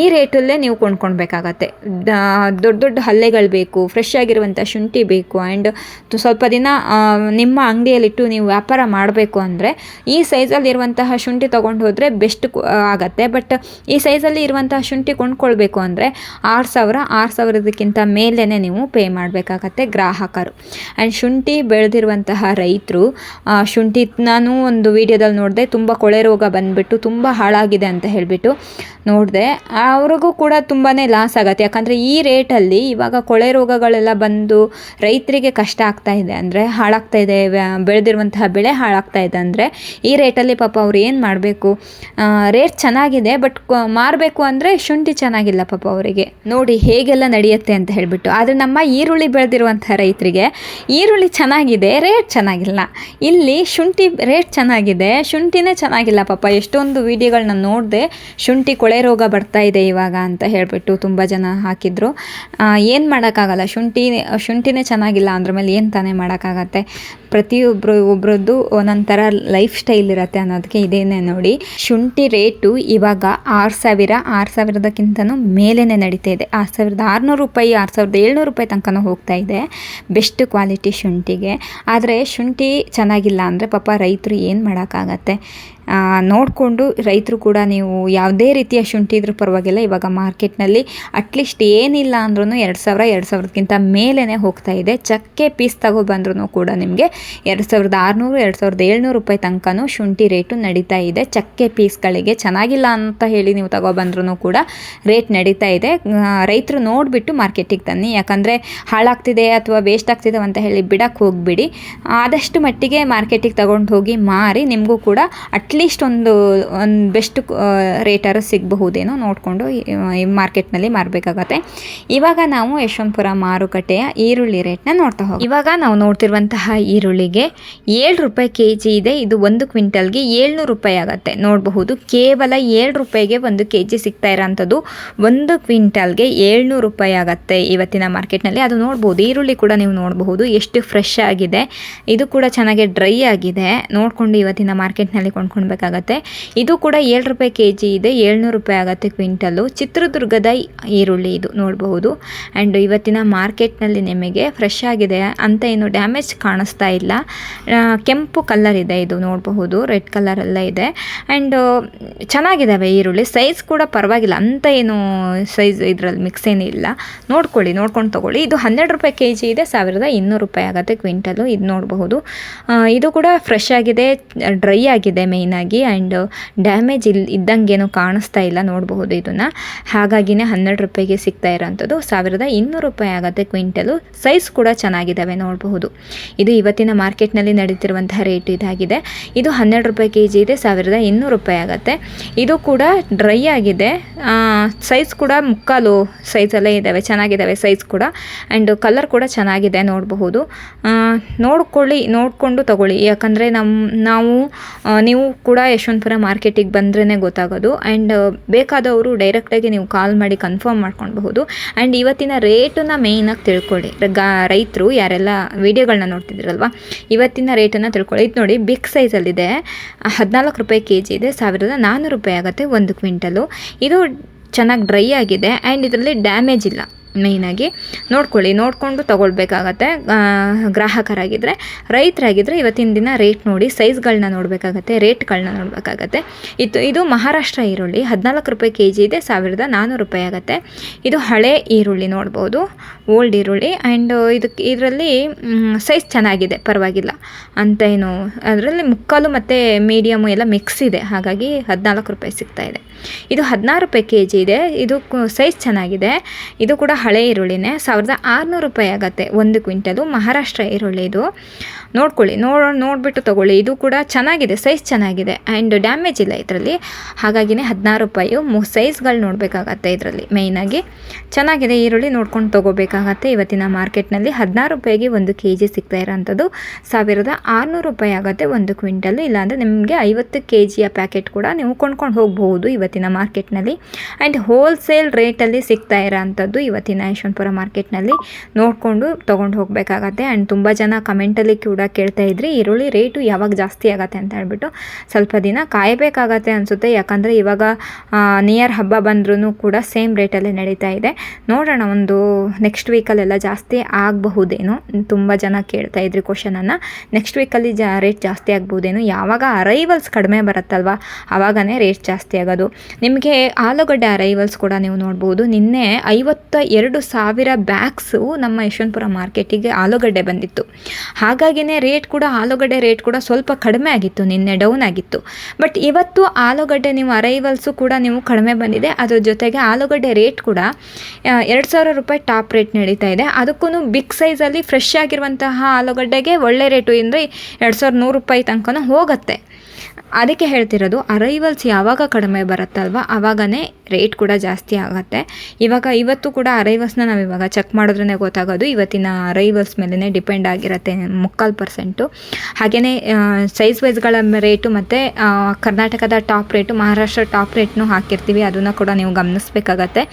ಈ ರೇಟಲ್ಲೇ ನೀವು ಕೊಂಡ್ಕೊಳ್ಬೇಕಾಗತ್ತೆ. ದೊಡ್ಡ ದೊಡ್ಡ ಹಲ್ಲೆಗಳು ಬೇಕು, ಫ್ರೆಶ್ ಆಗಿರುವಂಥ ಶುಂಠಿ ಬೇಕು, ಆ್ಯಂಡ್ ಸ್ವಲ್ಪ ದಿನ ನಿಮ್ಮ ಅಂಗಡಿಯಲ್ಲಿಟ್ಟು ನೀವು ವ್ಯಾಪಾರ ಮಾಡಬೇಕು ಅಂದರೆ ಈ ಸೈಜಲ್ಲಿರುವಂತಹ ಶುಂಠಿ ತೊಗೊಂಡು ಹೋದರೆ ಬೆಸ್ಟ್ ಆಗುತ್ತೆ. ಬಟ್ ಈ ಸೈಜಲ್ಲಿ ಇರುವಂತಹ ಶುಂಠಿ ಕೊಂಡ್ಕೊಳ್ಬೇಕು ಅಂದರೆ 6000ಕ್ಕಿಂತ ಮೇಲೇ ನೀವು ಪೇ ಮಾಡಬೇಕಾಗತ್ತೆ ಗ್ರಾಹಕರು. ಆ್ಯಂಡ್ ಶುಂಠಿ ಬೆಳೆದಿರುವಂತಹ ರೈತರು, ಶುಂಠಿ ನಾನು ಒಂದು ವಿಡಿಯೋದಲ್ಲಿ ನೋಡಿದೆ, ತುಂಬ ಕೊಳೆ ರೋಗ ಬಂದುಬಿಟ್ಟು ತುಂಬ ಹಾಳಾಗಿದೆ ಅಂತ ಹೇಳಿಬಿಟ್ಟು ನೋಡಿದೆ. ಅವ್ರಿಗೂ ಕೂಡ ತುಂಬಾ ಲಾಸ್ ಆಗುತ್ತೆ. ಯಾಕಂದರೆ ಈ ರೇಟಲ್ಲಿ ಇವಾಗ ಕೊಳೆ ರೋಗಗಳೆಲ್ಲ ಬಂದು ರೈತರಿಗೆ ಕಷ್ಟ ಆಗ್ತಾ ಇದೆ, ಅಂದರೆ ಹಾಳಾಗ್ತಾ ಇದೆ, ಬೆಳೆದಿರುವಂತಹ ಬೆಳೆ ಹಾಳಾಗ್ತಾ ಇದೆ. ಅಂದರೆ ಈ ರೇಟಲ್ಲಿ ಪಾಪ ಅವ್ರು ಏನು ಮಾಡಬೇಕು? ರೇಟ್ ಚೆನ್ನಾಗಿದೆ, ಬಟ್ ಮಾರಬೇಕು ಅಂದರೆ ಶುಂಠಿ ಚೆನ್ನಾಗಿಲ್ಲ ಪಾಪ ಅವರಿಗೆ. ನೋಡಿ ಹೇಗೆಲ್ಲ ನಡೆಯುತ್ತೆ ಅಂತ ಹೇಳಿಬಿಟ್ಟು. ಆದರೆ ನಮ್ಮ ಈರುಳ್ಳಿ ಬೆಳೆದಿರುವಂಥ ರೈತರಿಗೆ ಈರುಳ್ಳಿ ಚೆನ್ನಾಗಿದೆ, ರೇಟ್ ಚೆನ್ನಾಗಿಲ್ಲ. ಇಲ್ಲಿ ಶುಂಠಿ ರೇಟ್ ಚೆನ್ನಾಗಿದೆ, ಶುಂಠಿನೇ ಚೆನ್ನಾಗಿಲ್ಲ ಪಾಪ. ಎಷ್ಟೊಂದು ವಿಡಿಯೋಗಳನ್ನ ನೋಡಿದೆ, ಶುಂಠಿ ಕೊಳೆ ರೋಗ ಬರ್ತಾ ಇದೆ ಇವಾಗ ಅಂತ ಹೇಳಿಬಿಟ್ಟು ತುಂಬ ಜನ ಹಾಕಿದ್ರು. ಏನು ಮಾಡೋಕ್ಕಾಗಲ್ಲ, ಶುಂಠಿನೇ ಚೆನ್ನಾಗಿಲ್ಲ ಅಂದ್ರ ಮೇಲೆ ಏನು ತಾನೇ ಮಾಡೋಕ್ಕಾಗತ್ತೆ. ಒಬ್ಬರದ್ದು ಒಂದೊಂದು ಥರ ಲೈಫ್ ಸ್ಟೈಲ್ ಇರುತ್ತೆ ಅನ್ನೋದಕ್ಕೆ ಇದೇನೆ ನೋಡಿ. ಶುಂಠಿ ರೇಟು ಇವಾಗ 6000ಕ್ಕಿಂತನೂ ಮೇಲೇ ನಡೀತಾ ಇದೆ. 6600 ರೂಪಾಯಿ, 6700 ರೂಪಾಯಿ ತನಕನೂ ಹೋಗ್ತಾ ಇದೆ ಬೆಸ್ಟ್ ಕ್ವಾಲಿಟಿ ಶುಂಠಿಗೆ. ಆದರೆ ಶುಂಠಿ ಚೆನ್ನಾಗಿಲ್ಲ ಅಂದರೆ ಪಾಪ ರೈತರು ಏನು ಮಾಡೋಕ್ಕಾಗತ್ತೆ? ನೋಡಿಕೊಂಡು ರೈತರು ಕೂಡ ನೀವು ಯಾವುದೇ ರೀತಿಯ ಶುಂಠಿ ಇದ್ರೂ ಪರವಾಗಿಲ್ಲ, ಇವಾಗ ಮಾರ್ಕೆಟ್ನಲ್ಲಿ ಅಟ್ಲೀಸ್ಟ್ ಏನಿಲ್ಲ ಅಂದ್ರೂ 2000ಕ್ಕಿಂತ ಮೇಲೇ ಹೋಗ್ತಾ ಇದೆ. ಚಕ್ಕೆ ಪೀಸ್ ತಗೊಬಂದ್ರೂ ಕೂಡ ನಿಮಗೆ 2600 2700 ರೂಪಾಯಿ ತನಕನೂ ಶುಂಠಿ ರೇಟು ನಡೀತಾ ಇದೆ. ಚಕ್ಕೆ ಪೀಸ್ಗಳಿಗೆ ಚೆನ್ನಾಗಿಲ್ಲ ಅಂತ ಹೇಳಿ ನೀವು ತಗೊಬಂದ್ರೂ ಕೂಡ ರೇಟ್ ನಡೀತಾ ಇದೆ. ರೈತರು ನೋಡಿಬಿಟ್ಟು ಮಾರ್ಕೆಟಿಗೆ ತನ್ನಿ. ಯಾಕಂದರೆ ಹಾಳಾಗ್ತಿದೆ ಅಥವಾ ವೇಸ್ಟ್ ಆಗ್ತಿದೆ ಅಂತ ಹೇಳಿ ಬಿಡಕ್ಕೆ ಹೋಗಿಬಿಡಿ. ಆದಷ್ಟು ಮಟ್ಟಿಗೆ ಮಾರ್ಕೆಟಿಗೆ ತಗೊಂಡು ಹೋಗಿ ಮಾರಿ, ನಿಮಗೂ ಕೂಡ ಅಟ್ಲೀಸ್ಟ್ ಒಂದು ಬೆಸ್ಟ್ ರೇಟರು ಸಿಗಬಹುದೇನೋ ನೋಡಿಕೊಂಡು ಈ ಮಾರ್ಕೆಟ್ನಲ್ಲಿ ಮಾರಬೇಕಾಗತ್ತೆ. ಇವಾಗ ನಾವು ಯಶವಂತಪುರ ಮಾರುಕಟ್ಟೆಯ ಈರುಳ್ಳಿ ರೇಟ್ನ ನೋಡ್ತಾ ಹೋಗಿ. ಇವಾಗ ನಾವು ನೋಡ್ತಿರುವಂತಹ ಈರುಳ್ಳಿಗೆ 7 ರೂಪಾಯಿ kg ಇದೆ. ಇದು 1 ಕ್ವಿಂಟಲ್ಗೆ 700 ರೂಪಾಯಿ ಆಗುತ್ತೆ. ನೋಡಬಹುದು, ಕೇವಲ 7 ರೂಪಾಯಿಗೆ 1 kg ಸಿಗ್ತಾ ಇರೋಂಥದ್ದು 1 ಕ್ವಿಂಟಲ್ಗೆ 700 ರೂಪಾಯಿ ಆಗುತ್ತೆ ಇವತ್ತಿನ ಮಾರ್ಕೆಟ್ನಲ್ಲಿ. ಅದು ನೋಡ್ಬೋದು, ಈರುಳ್ಳಿ ಕೂಡ ನೀವು ನೋಡಬಹುದು ಎಷ್ಟು ಫ್ರೆಶ್ ಆಗಿದೆ. ಇದು ಕೂಡ ಚೆನ್ನಾಗಿ ಡ್ರೈ ಆಗಿದೆ. ನೋಡಿಕೊಂಡು ಇವತ್ತಿನ ಮಾರ್ಕೆಟ್ನಲ್ಲಿ ಕೊಂಡ್ಕೊಳ್ಬೇಕಾಗತ್ತೆ. ಇದು ಕೂಡ 7 ರೂಪಾಯಿ kg ಇದೆ, 700 ರೂಪಾಯಿ ಆಗುತ್ತೆ ಕ್ವಿಂಟಲ್ಲು. ಚಿತ್ರದುರ್ಗದ ಈರುಳ್ಳಿ ಇದು ನೋಡಬಹುದು. ಆ್ಯಂಡ್ ಇವತ್ತಿನ ಮಾರ್ಕೆಟ್ನಲ್ಲಿ ನಿಮಗೆ ಫ್ರೆಶ್ ಆಗಿದೆ ಅಂತ ಏನು ಡ್ಯಾಮೇಜ್ ಕಾಣಿಸ್ತಾ ಇಲ್ಲ. ಕೆಂಪು ಕಲರ್ ಇದೆ, ಇದು ನೋಡಬಹುದು, ರೆಡ್ ಕಲರ್ ಎಲ್ಲ ಇದೆ. ಆ್ಯಂಡ್ ಚೆನ್ನಾಗಿದ್ದಾವೆ ಈರುಳ್ಳಿ. ಸೈಜ್ ಕೂಡ ಪರವಾಗಿಲ್ಲ, ಅಂತ ಏನು ಸೈಜ್ ಇದರಲ್ಲಿ ಮಿಕ್ಸ್ ಏನಿಲ್ಲ. ನೋಡ್ಕೊಂಡು ತೊಗೊಳ್ಳಿ. ಇದು 12 ರೂಪಾಯಿ kg ಇದೆ, 1200 ರೂಪಾಯಿ ಆಗುತ್ತೆ ಕ್ವಿಂಟಲ್ಲು. ಇದು ನೋಡಬಹುದು, ಇದು ಕೂಡ ಫ್ರೆಶ್ ಆಗಿದೆ, ಡ್ರೈ ಆಗಿದೆ ಮೇಯ್ನಾಗಿ. ಆ್ಯಂಡ್ ಡ್ಯಾಮೇಜ್ ಇದ್ದಂಗೇನು ಕಾಣಿಸ್ತಾ ಇಲ್ಲ, ನೋಡಬಹುದು ಇದನ್ನು. ಹಾಗಾಗಿನೇ 12 ರೂಪಾಯಿಗೆ ಸಿಗ್ತಾ ಇರೋಂಥದ್ದು. 1200 ರೂಪಾಯಿ ಆಗುತ್ತೆ ಕ್ವಿಂಟಲು. ಸೈಜ್ ಕೂಡ ಚೆನ್ನಾಗಿದ್ದಾವೆ, ನೋಡಬಹುದು. ಇದು ಇವತ್ತಿನ ಮಾರ್ಕೆಟ್ನಲ್ಲಿ ನಡೀತಿರುವಂತಹ ರೇಟ್ ಇದಾಗಿದೆ. ಇದು 12 ರೂಪಾಯಿ kg ಇದೆ, 1200 ರೂಪಾಯಿ ಆಗುತ್ತೆ. ಇದು ಕೂಡ ಡ್ರೈ ಆಗಿದೆ. ಸೈಜ್ ಕೂಡ ಮುಕ್ಕಾಲು ಸೈಜಲ್ಲೇ ಇದ್ದಾವೆ, ಚೆನ್ನಾಗಿದ್ದಾವೆ ಸೈಜ್ ಕೂಡ. ಆ್ಯಂಡ್ ಕಲರ್ ಕೂಡ ಚೆನ್ನಾಗಿದೆ, ನೋಡಬಹುದು. ನೋಡಿಕೊಂಡು ತಗೊಳ್ಳಿ. ಯಾಕಂದರೆ ನೀವು ಕೂಡ ಯಶವಂತಪುರ ಮಾರ್ಕೆಟಿಗೆ ಬಂದ್ರೇ ಗೊತ್ತಾಗೋದು. ಆ್ಯಂಡ್ ಬೇಕಾದವರು ಡೈರೆಕ್ಟಾಗಿ ನೀವು ಕಾಲ್ ಮಾಡಿ ಕನ್ಫರ್ಮ್ ಮಾಡ್ಕೊಳ್ಬಹುದು. ಆ್ಯಂಡ್ ಇವತ್ತಿನ ರೇಟನ್ನು ಮೇಯ್ನಾಗಿ ತಿಳ್ಕೊಳ್ಳಿ. ರೈತರು ಯಾರೆಲ್ಲ ವಿಡಿಯೋಗಳನ್ನ ನೋಡ್ತಿದ್ದೀರಲ್ವ, ಇವತ್ತಿನ ರೇಟನ್ನು ತಿಳ್ಕೊಳ್ಳಿ. ಇದು ನೋಡಿ, ಬಿಗ್ ಸೈಜಲ್ಲಿದೆ, 14 ರೂಪಾಯಿ kg ಇದೆ, 1400 ರೂಪಾಯಿ ಆಗುತ್ತೆ 1 ಕ್ವಿಂಟಲು. ಇದು ಚೆನ್ನಾಗಿ ಡ್ರೈ ಆಗಿದೆ. ಆ್ಯಂಡ್ ಇದರಲ್ಲಿ ಡ್ಯಾಮೇಜ್ ಇಲ್ಲ. ಮೇಯ್ನಾಗಿ ನೋಡಿಕೊಂಡು ತೊಗೊಳ್ಬೇಕಾಗತ್ತೆ ಗ್ರಾಹಕರಾಗಿದ್ದರೆ. ರೈತರಾಗಿದ್ದರೆ ಇವತ್ತಿನ ದಿನ ರೇಟ್ ನೋಡಿ, ಸೈಜ್ಗಳನ್ನ ನೋಡಬೇಕಾಗತ್ತೆ, ರೇಟ್ಗಳನ್ನ ನೋಡಬೇಕಾಗತ್ತೆ. ಇದು ಮಹಾರಾಷ್ಟ್ರ ಈರುಳ್ಳಿ, 14 ರೂಪಾಯಿ kg ಇದೆ, 1400 ರೂಪಾಯಿ ಆಗುತ್ತೆ. ಇದು ಹಳೆ ಈರುಳ್ಳಿ ನೋಡ್ಬೋದು, ಓಲ್ಡ್ ಈರುಳ್ಳಿ. ಆ್ಯಂಡ್ ಇದರಲ್ಲಿ ಸೈಜ್ ಚೆನ್ನಾಗಿದೆ, ಪರವಾಗಿಲ್ಲ ಅಂತ ಏನು. ಅದರಲ್ಲಿ ಮುಕ್ಕಾಲು ಮತ್ತು ಮೀಡಿಯಮು ಎಲ್ಲ ಮಿಕ್ಸ್ ಇದೆ, ಹಾಗಾಗಿ 14 ರೂಪಾಯಿ ಸಿಗ್ತಾಯಿದೆ. ಇದು 16 ರೂಪಾಯಿ kg ಇದೆ. ಇದು ಸೈಜ್ ಚೆನ್ನಾಗಿದೆ. ಇದು ಕೂಡ ಹಳೆ ಈರುಳ್ಳಿನೇ 1600 ರೂಪಾಯಿ ಆಗುತ್ತೆ 1 ಕ್ವಿಂಟಲು. ಮಹಾರಾಷ್ಟ್ರ ಈರುಳ್ಳಿ ಇದು, ನೋಡ್ಕೊಳ್ಳಿ, ನೋಡಿಬಿಟ್ಟು ತೊಗೊಳ್ಳಿ. ಇದು ಕೂಡ ಚೆನ್ನಾಗಿದೆ, ಸೈಜ್ ಚೆನ್ನಾಗಿದೆ ಆ್ಯಂಡ್ ಡ್ಯಾಮೇಜ್ ಇಲ್ಲ ಇದರಲ್ಲಿ. ಹಾಗಾಗಿನೇ 16 ರೂಪಾಯಿ. ಸೈಜ್ಗಳು ನೋಡಬೇಕಾಗತ್ತೆ ಇದರಲ್ಲಿ ಮೇಯ್ನಾಗಿ. ಚೆನ್ನಾಗಿದೆ ಈರುಳ್ಳಿ, ನೋಡ್ಕೊಂಡು ತೊಗೋಬೇಕಾಗತ್ತೆ. ಇವತ್ತಿನ ಮಾರ್ಕೆಟ್ನಲ್ಲಿ 16 ರೂಪಾಯಿಗೆ 1 kg ಸಿಗ್ತಾ ಇರೋಂಥದ್ದು 1600 ರೂಪಾಯಿ ಆಗುತ್ತೆ 1 ಕ್ವಿಂಟಲು. ಇಲ್ಲಾಂದರೆ ನಿಮಗೆ 50 kgಯ ಪ್ಯಾಕೆಟ್ ಕೂಡ ನೀವು ಕೊಂಡ್ಕೊಂಡು ಹೋಗಬಹುದು ಇವತ್ತಿನ ಮಾರ್ಕೆಟ್ನಲ್ಲಿ. ಆ್ಯಂಡ್ ಹೋಲ್ಸೇಲ್ ರೇಟಲ್ಲಿ ಸಿಗ್ತಾ ಇರೋಂಥದ್ದು ಇವತ್ತಿನ ಯಶವಂತಪುರ ಮಾರ್ಕೆಟ್ನಲ್ಲಿ. ನೋಡಿಕೊಂಡು ತೊಗೊಂಡು ಹೋಗಬೇಕಾಗತ್ತೆ. ಆ್ಯಂಡ್ ತುಂಬ ಜನ ಕಮೆಂಟಲ್ಲಿ ಕೂಡ ಕೇಳ್ತಾ ಇದ್ರಿ ಈರುಳ್ಳಿ ರೇಟು ಯಾವಾಗ ಜಾಸ್ತಿ ಆಗುತ್ತೆ ಅಂತ ಹೇಳ್ಬಿಟ್ಟು. ಸ್ವಲ್ಪ ದಿನ ಕಾಯಬೇಕಾಗತ್ತೆ ಅನಿಸುತ್ತೆ, ಯಾಕಂದರೆ ಇವಾಗ ನಿಯರ್ ಹಬ್ಬ ಬಂದ್ರೂ ಕೂಡ ಸೇಮ್ ರೇಟಲ್ಲೇ ನಡೀತಾ ಇದೆ. ನೋಡೋಣ, ಒಂದು ನೆಕ್ಸ್ಟ್ ವೀಕಲ್ಲೆಲ್ಲ ಜಾಸ್ತಿ ಆಗಬಹುದೇನೋ. ತುಂಬ ಜನ ಕೇಳ್ತಾ ಇದ್ರಿ ಕ್ವಶನನ್ನು, ನೆಕ್ಸ್ಟ್ ವೀಕಲ್ಲಿ ರೇಟ್ ಜಾಸ್ತಿ ಆಗ್ಬೋದೇನೋ. ಯಾವಾಗ ಅರೈವಲ್ಸ್ ಕಡಿಮೆ ಬರುತ್ತಲ್ವ ಆವಾಗನೇ ರೇಟ್ ಜಾಸ್ತಿ ಆಗೋದು. ನಿಮಗೆ ಆಲೂಗಡ್ಡೆ ಅರೈವಲ್ಸ್ ಕೂಡ ನೀವು ನೋಡ್ಬೋದು. ನಿನ್ನೆ 52,000 ಬ್ಯಾಗ್ಸು ನಮ್ಮ ಯಶವಂತಪುರ ಮಾರ್ಕೆಟಿಗೆ ಆಲೂಗಡ್ಡೆ ಬಂದಿತ್ತು. ಹಾಗಾಗಿನೇ ರೇಟ್ ಕೂಡ, ಆಲೂಗಡ್ಡೆ ರೇಟ್ ಕೂಡ ಸ್ವಲ್ಪ ಕಡಿಮೆ ಆಗಿತ್ತು, ನಿನ್ನೆ ಡೌನ್ ಆಗಿತ್ತು. ಬಟ್ ಇವತ್ತು ಆಲೂಗಡ್ಡೆ ನೀವು ಅರೈವಲ್ಸು ಕೂಡ ನೀವು ಕಡಿಮೆ ಬಂದಿದೆ. ಅದ್ರ ಜೊತೆಗೆ ಆಲೂಗಡ್ಡೆ ರೇಟ್ ಕೂಡ 2000 ರೂಪಾಯಿ ಟಾಪ್ ರೇಟ್ ನಡೀತಾ ಇದೆ. ಅದಕ್ಕೂ ಬಿಗ್ ಸೈಜಲ್ಲಿ ಫ್ರೆಶ್ ಆಗಿರುವಂತಹ ಆಲೂಗಡ್ಡೆಗೆ ಒಳ್ಳೆ ರೇಟು ಅಂದರೆ 2100 ರೂಪಾಯಿ ತನಕ ಹೋಗುತ್ತೆ. ಅದಕ್ಕೆ ಹೇಳ್ತಿರೋದು, ಅರೈವಲ್ಸ್ ಯಾವಾಗ ಕಡಿಮೆ ಬರುತ್ತಲ್ವ ಆವಾಗನೇ ರೇಟ್ ಕೂಡ ಜಾಸ್ತಿ ಆಗುತ್ತೆ. ಇವತ್ತು ಕೂಡ ಅರೈವಲ್ಸ್ನ ನಾವು ಇವಾಗ ಚೆಕ್ ಮಾಡಿದ್ರೇ ಗೊತ್ತಾಗೋದು. ಇವತ್ತಿನ ಅರೈವಲ್ಸ್ ಮೇಲೇ ಡಿಪೆಂಡ್ ಆಗಿರುತ್ತೆ 3%. ಹಾಗೆಯೇ ಸೈಜ್ ವೈಸ್ಗಳ ರೇಟು ಮತ್ತು ಕರ್ನಾಟಕದ ಟಾಪ್ ರೇಟು, ಮಹಾರಾಷ್ಟ್ರ ಟಾಪ್ ರೇಟ್ನೂ ಹಾಕಿರ್ತೀವಿ, ಅದನ್ನು ಕೂಡ ನೀವು ಗಮನಿಸಬೇಕಾಗತ್ತೆ.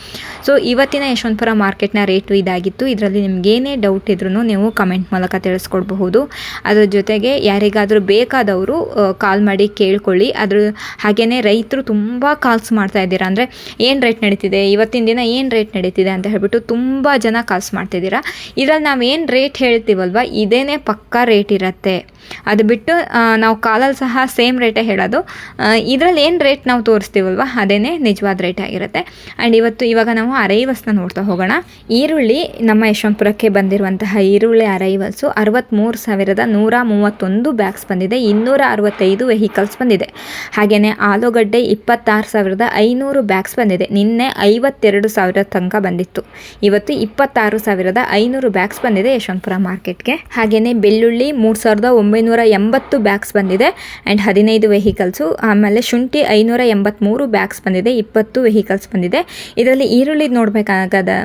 ಸೊ ಇವತ್ತಿನ ಯಶವಂತಪುರ ಮಾರ್ಕೆಟ್ನ ರೇಟು ಇದಾಗಿತ್ತು. ಇದರಲ್ಲಿ ನಿಮಗೇನೇ ಡೌಟ್ ಇದ್ರೂ ನೀವು ಕಮೆಂಟ್ ಮೂಲಕ ತಿಳಿಸ್ಕೊಡ್ಬಹುದು. ಅದ್ರ ಜೊತೆಗೆ ಯಾರಿಗಾದರೂ ಬೇಕಾದವರು ಕಾಲ್ ಮಾಡಿ ಕೇಳ್ಕೊಳ್ಳಿ. ಹಾಗೆಯೇ ರೈತರು ತುಂಬ ಕಾಲ್ಸ್ ಮಾಡ್ತಾ ಇದ್ದೀರಾ, ಅಂದರೆ ಏನು ರೇಟ್ ನಡೀತಿದೆ, ಇವತ್ತಿನ ದಿನ ಏನು ರೇಟ್ ನಡೀತಿದೆ ಅಂತ ಹೇಳ್ಬಿಟ್ಟು ತುಂಬ ಜನ ಕಾಲ್ಸ್ ಮಾಡ್ತಿದ್ದೀರಾ. ಇದರಲ್ಲಿ ನಾವು ಏನು ರೇಟ್ ಹೇಳ್ತೀವಲ್ವ ಇದೇನೇ ಪಕ್ಕಾ ರೇಟ್ ಇರುತ್ತೆ. ಅದು ಬಿಟ್ಟು ನಾವು ಕಾಲಲ್ಲಿ ಸಹ ಸೇಮ್ ರೇಟೇ ಹೇಳೋದು. ಇದರಲ್ಲಿ ಏನು ರೇಟ್ ನಾವು ತೋರಿಸ್ತೀವಲ್ವ ಅದೇನೇ ನಿಜವಾದ ರೇಟ್ ಆಗಿರುತ್ತೆ. ಆ್ಯಂಡ್ ಇವಾಗ ನಾವು ಅರೈವಲ್ಸ್ನ ನೋಡ್ತಾ ಹೋಗೋಣ. ಈರುಳ್ಳಿ ನಮ್ಮ ಯಶವಂತಪುರಕ್ಕೆ ಬಂದಿರುವಂತಹ ಈರುಳ್ಳಿ ಅರೈವಲ್ಸು 63,131 ಬ್ಯಾಗ್ಸ್ ಬಂದಿದೆ, 265 ವೆಹಿಕಲ್ಸ್ ಬಂದಿದೆ. ಹಾಗೆಯೇ ಆಲೂಗಡ್ಡೆ 26,500 ಬ್ಯಾಗ್ಸ್ ಬಂದಿದೆ. ನಿನ್ನೆ 52,000 ತನಕ ಬಂದಿತ್ತು. ಇವತ್ತು 26,500 ಬ್ಯಾಗ್ಸ್ ಬಂದಿದೆ ಯಶವಂತಪುರ ಮಾರ್ಕೆಟ್ಗೆ. ಹಾಗೆಯೇ ಬೆಳ್ಳುಳ್ಳಿ 3,980 ಬ್ಯಾಗ್ಸ್ ಬಂದಿದೆ ಆ್ಯಂಡ್ 15 ವೆಹಿಕಲ್ಸು. ಆಮೇಲೆ ಶುಂಠಿ 583 ಬ್ಯಾಗ್ಸ್ ಬಂದಿದೆ, 20 ವೆಹಿಕಲ್ಸ್ ಬಂದಿದೆ. ಇದರಲ್ಲಿ ಈರುಳ್ಳಿ ನೋಡಬೇಕು ಅಂದರೆ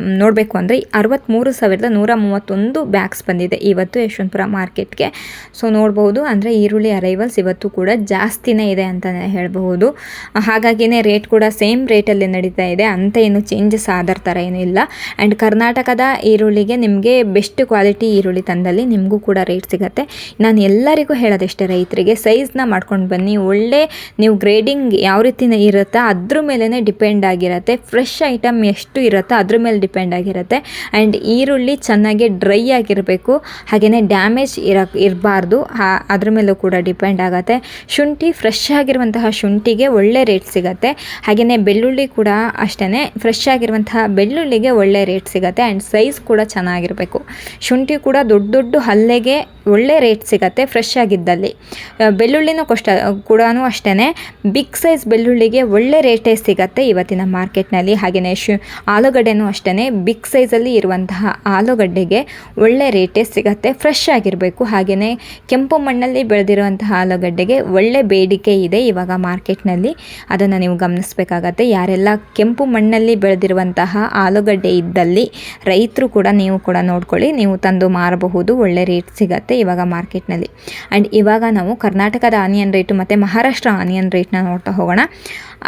63,131 ಬ್ಯಾಗ್ಸ್ ಬಂದಿದೆ ಇವತ್ತು ಯಶವಂತಪುರ ಮಾರ್ಕೆಟ್ಗೆ. ಸೊ ನೋಡ್ಬೋದು, ಅಂದರೆ ಈರುಳ್ಳಿ ಅರೈವಲ್ಸ್ ಇವತ್ತು ಕೂಡ ಜಾಸ್ತಿನೇ ಇದೆ ಅಂತಲೇ ಹೇಳಬಹುದು. ಹಾಗಾಗಿನೇ ರೇಟ್ ಕೂಡ ಸೇಮ್ ರೇಟಲ್ಲಿ ನಡೀತಾ ಇದೆ, ಅಂತ ಏನು ಚೇಂಜಸ್ ಆದರ ಥರ ಏನೂ ಇಲ್ಲ. ಆ್ಯಂಡ್ ಕರ್ನಾಟಕದ ಈರುಳ್ಳಿಗೆ ನಿಮಗೆ ಬೆಸ್ಟ್ ಕ್ವಾಲಿಟಿ ಈರುಳ್ಳಿ ತಂದಲ್ಲಿ ನಿಮಗೂ ಕೂಡ ರೇಟ್ ಸಿಗುತ್ತೆ. ನಾನು ಎಲ್ಲರಿಗೂ ಹೇಳೋದಷ್ಟೇ, ರೈತರಿಗೆ ಸೈಜ್ನ ಮಾಡ್ಕೊಂಡು ಬನ್ನಿ. ಒಳ್ಳೆ ನೀವು ಗ್ರೇಡಿಂಗ್ ಯಾವ ರೀತಿ ಇರುತ್ತೋ ಅದ್ರ ಮೇಲೇ ಡಿಪೆಂಡ್ ಆಗಿರುತ್ತೆ. ಫ್ರೆಶ್ ಐಟಮ್ ಎಷ್ಟು ಇರುತ್ತೋ ಅದ್ರ ಮೇಲೆ ಡಿಪೆಂಡ್ ಆಗಿರುತ್ತೆ. ಆ್ಯಂಡ್ ಈರುಳ್ಳಿ ಚೆನ್ನಾಗಿ ಡ್ರೈ ಆಗಿರಬೇಕು, ಹಾಗೆಯೇ ಡ್ಯಾಮೇಜ್ ಇರಬಾರ್ದು, ಅದ್ರ ಮೇಲೂ ಕೂಡ ಡಿಪೆಂಡ್ ಆಗುತ್ತೆ. ಶುಂಠಿ ಫ್ರೆಶ್ ಆಗಿರುವಂತಹ ಶುಂಠಿಗೆ ಒಳ್ಳೆ ರೇಟ್ ಸಿಗುತ್ತೆ. ಹಾಗೆಯೇ ಬೆಳ್ಳುಳ್ಳಿ ಕೂಡ ಅಷ್ಟೇ, ಫ್ರೆಶ್ ಆಗಿರುವಂತಹ ಬೆಳ್ಳುಳ್ಳಿಗೆ ಒಳ್ಳೆ ರೇಟ್ ಸಿಗುತ್ತೆ. ಆ್ಯಂಡ್ ಸೈಜ್ ಕೂಡ ಚೆನ್ನಾಗಿರಬೇಕು. ಶುಂಠಿ ಕೂಡ ದೊಡ್ಡ ಹಲ್ಲೆಗೆ ಒಳ್ಳೆ ರೇಟ್ ಸಿಗುತ್ತೆ ಫ್ರೆಶ್ ಆಗಿದ್ದಲ್ಲಿ. ಬೆಳ್ಳುಳ್ಳಿನೂ ಕೂಡ ಅಷ್ಟೇ, ಬಿಗ್ ಸೈಜ್ ಬೆಳ್ಳುಳ್ಳಿಗೆ ಒಳ್ಳೆ ರೇಟೇ ಸಿಗುತ್ತೆ ಇವತ್ತಿನ ಮಾರ್ಕೆಟ್ನಲ್ಲಿ. ಹಾಗೆಯೇ ಆಲೂಗಡ್ಡೆನೂ ಅಷ್ಟೇ, ಬಿಗ್ ಸೈಜಲ್ಲಿ ಇರುವಂತಹ ಆಲೂಗಡ್ಡೆಗೆ ಒಳ್ಳೆ ರೇಟೇ ಸಿಗುತ್ತೆ, ಫ್ರೆಶ್ ಆಗಿರಬೇಕು. ಹಾಗೆಯೇ ಕೆಂಪು ಮಣ್ಣಲ್ಲಿ ಬೆಳೆದಿರುವಂತಹ ಆಲೂಗಡ್ಡೆಗೆ ಒಳ್ಳೆ ಬೇಡಿಕೆ ಇದೆ ಇವಾಗ ಮಾರ್ಕೆಟ್ನಲ್ಲಿ, ಅದನ್ನು ನೀವು ಗಮನಿಸಬೇಕಾಗತ್ತೆ. ಯಾರೆಲ್ಲ ಕೆಂಪು ಮಣ್ಣಲ್ಲಿ ಬೆಳೆದಿರುವಂತಹ ಆಲೂಗಡ್ಡೆ ಇದ್ದಲ್ಲಿ ರೈತರು ಕೂಡ ನೀವು ಕೂಡ ನೋಡ್ಕೊಳ್ಳಿ, ನೀವು ತಂದು ಮಾರಬಹುದು, ಒಳ್ಳೆ ರೇಟ್ ಸಿಗುತ್ತೆ ಇವಾಗ ಮಾರ್ಕೆಟ್ನಲ್ಲಿ. ಆ್ಯಂಡ್ ಇವಾಗ ನಾವು ಕರ್ನಾಟಕದ ಆನಿಯನ್ ರೇಟು ಮತ್ತು ಮಹಾರಾಷ್ಟ್ರ ಆನಿಯನ್ ರೇಟ್ನ ನೋಡ್ತಾ ಹೋಗೋಣ.